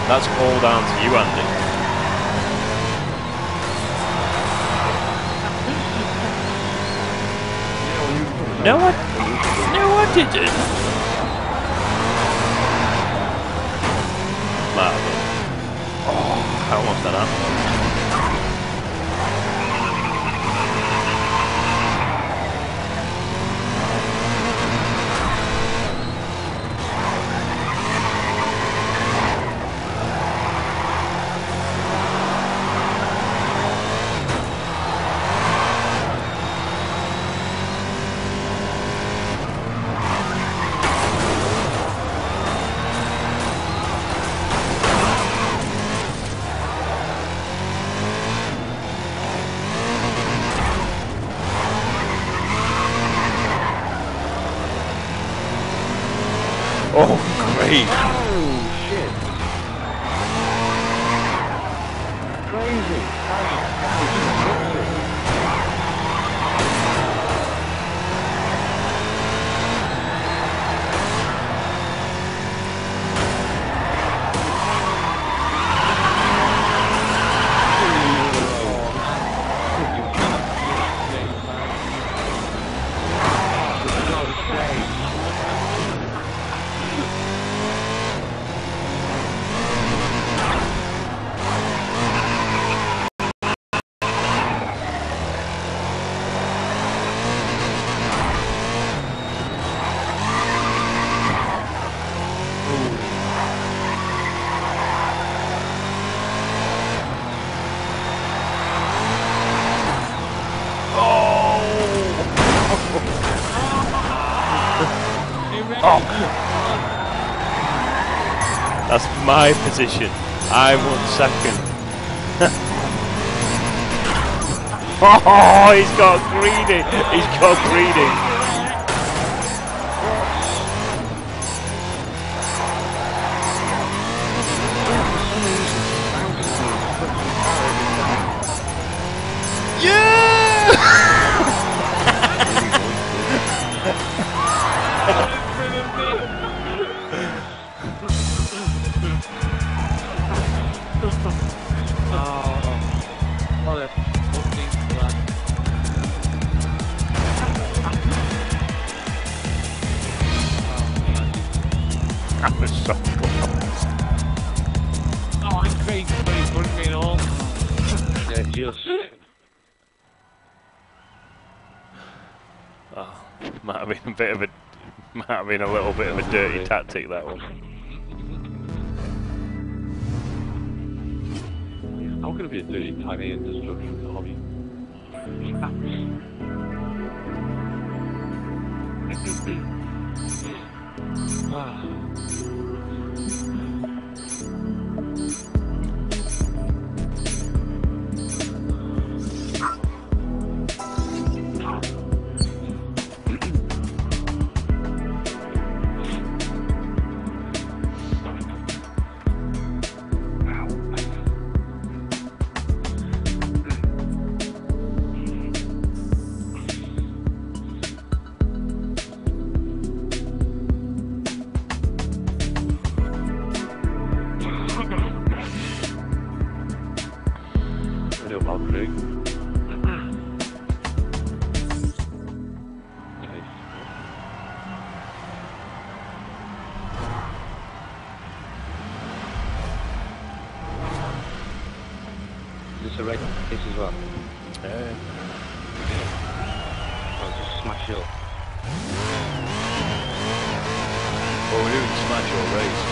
That's all down to you, Andy. No, I didn't. Marvin. Oh, how almost that happened. Oh, great. Oh, shit. Crazy. That's my position. I won second. Oh, he's got greedy. He's got greedy. Might have been a little bit of a dirty tactic, that one. How can it be a dirty tiny and destruction hobby? This as well. I'll just smash it up. Well, we're doing smash or race.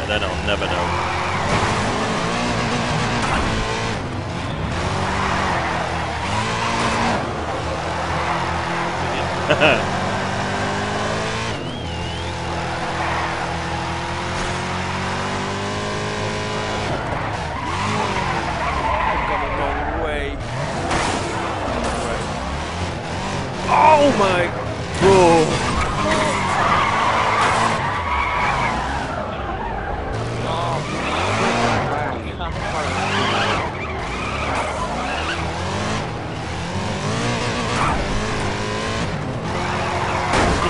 Then I'll never know. I've gone a long way. Oh my! Oh.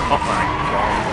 Oh my god.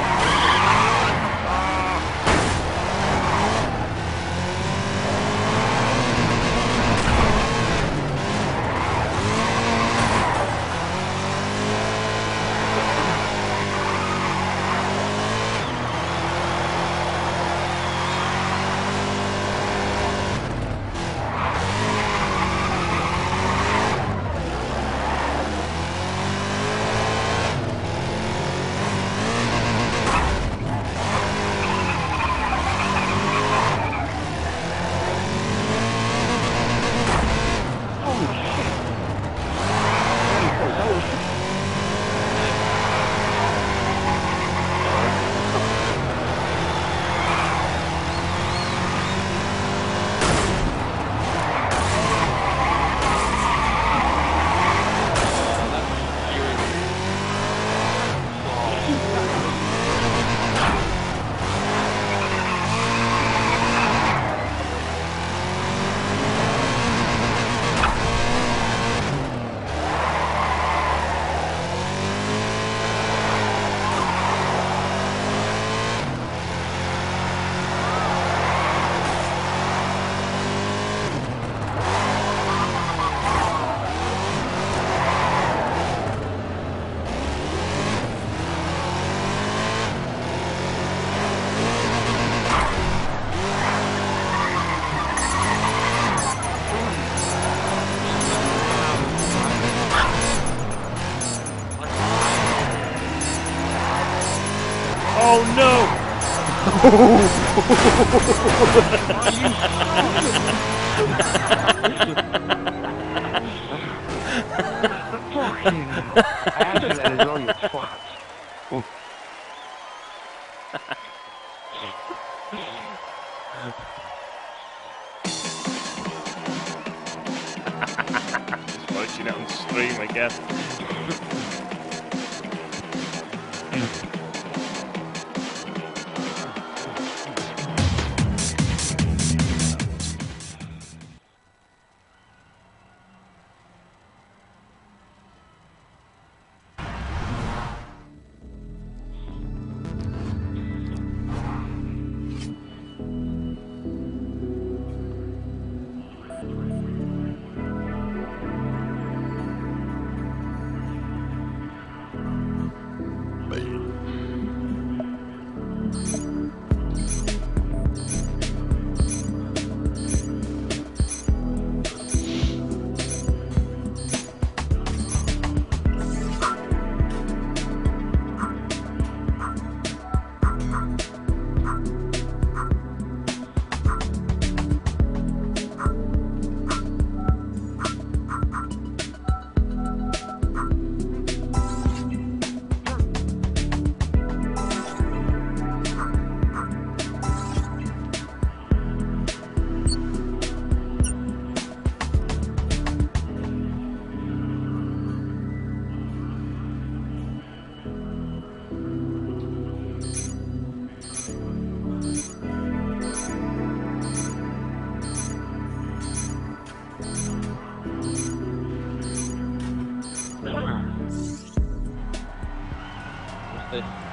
Fucking accident as well, you twat. Just watching it on stream again.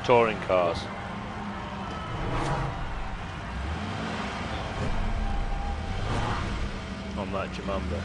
Touring cars. On that Jamamba.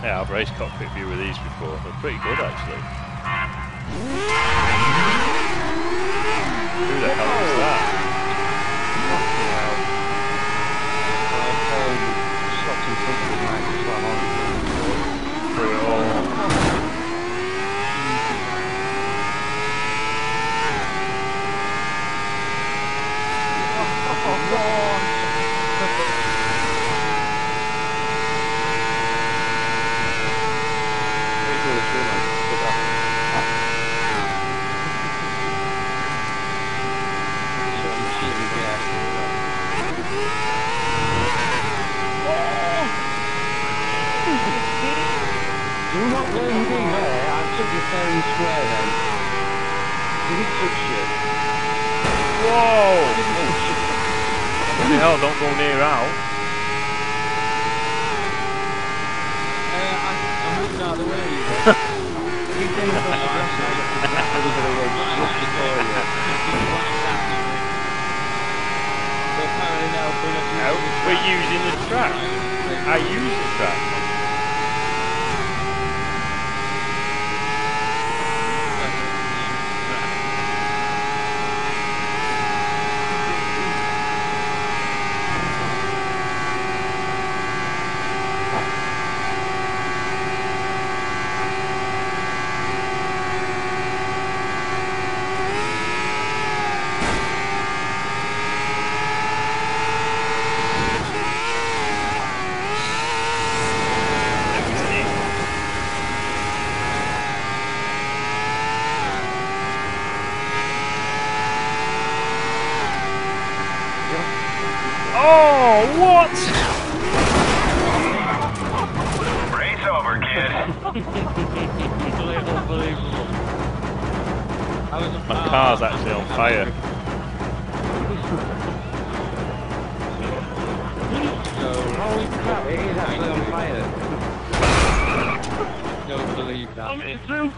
Yeah, I've raced cockpit view with these before. They're pretty good, actually. Who the hell is that? Hell, don't go near out. I'm moving out of the way. We're using the track. I use the track. My car's actually on fire. Holy crap, it is actually on fire. Don't believe that. It's through.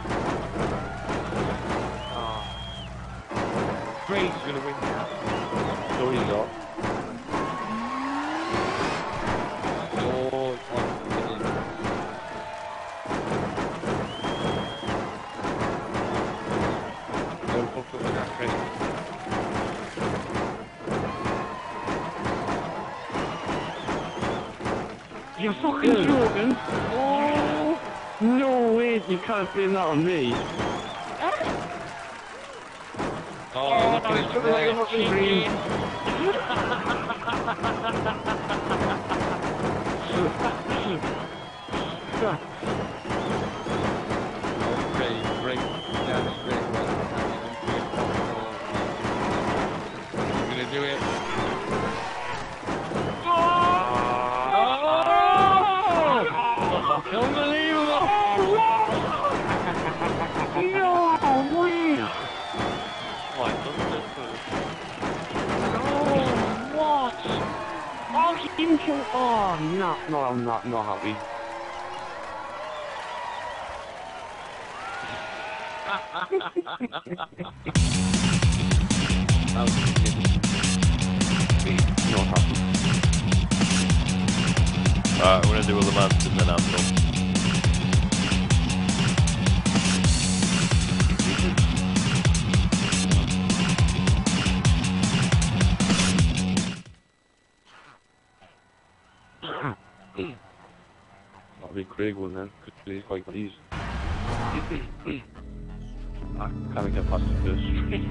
Brain's gonna win now. No, he's not. You're fucking joking! Oh, no way, you can't blame that on me. Oh, look at his red cheeky. gonna do it. Unbelievable! No way! What? What? Oh, no, I'm not happy. Not happy. Alright, we're gonna do all the mans and then I'm done. That'll be Craig one then, because he's quite pleased. I can't get past the first street.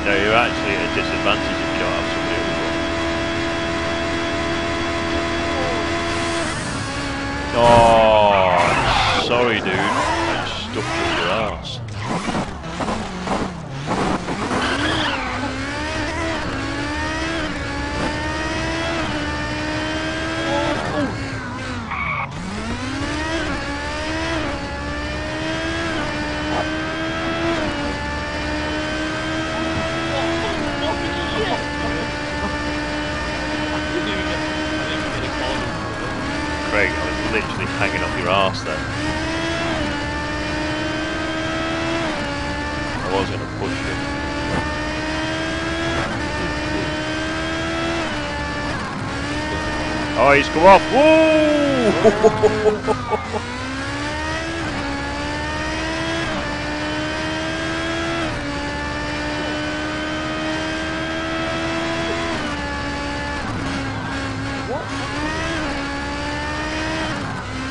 No, you're actually at a disadvantage if you don't have somebody else. Oh, sorry dude, I just stuffed with your arm. across. Craig, I was literally hanging off your arse then. I was going to push you. Oh, he's come off! Woo!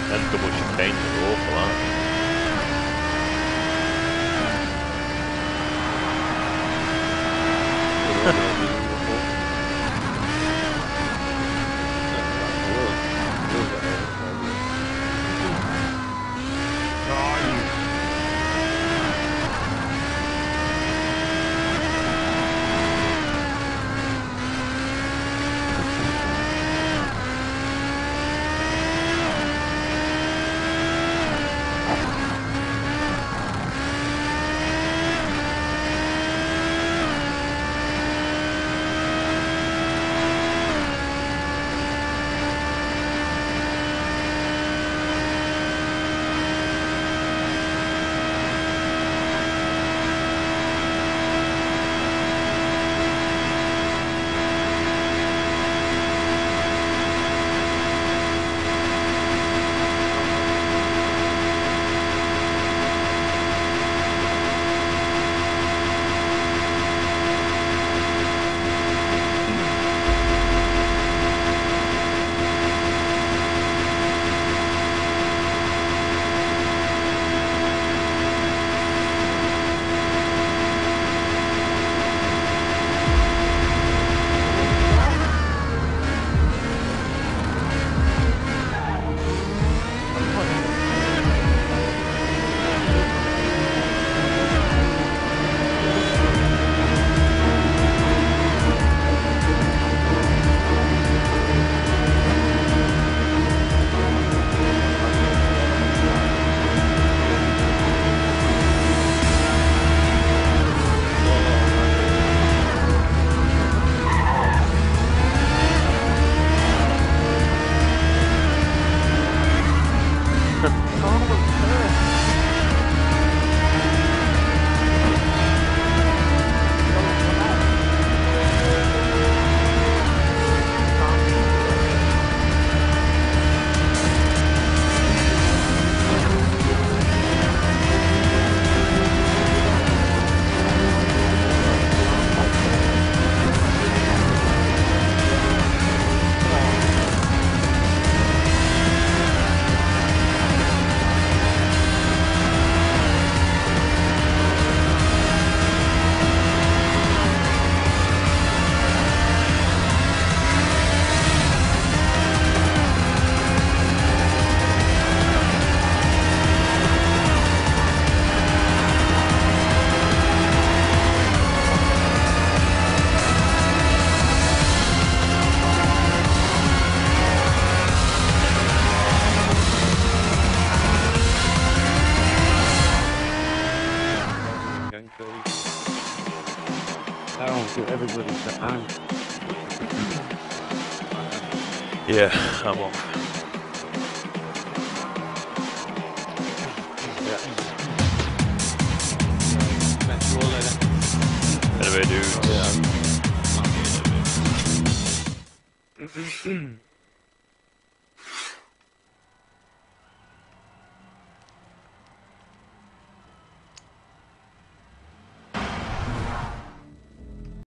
Them double chicanes are awful, aren't they? Everybody's out. Yeah, I'm off. Anyway, dudes. Yeah.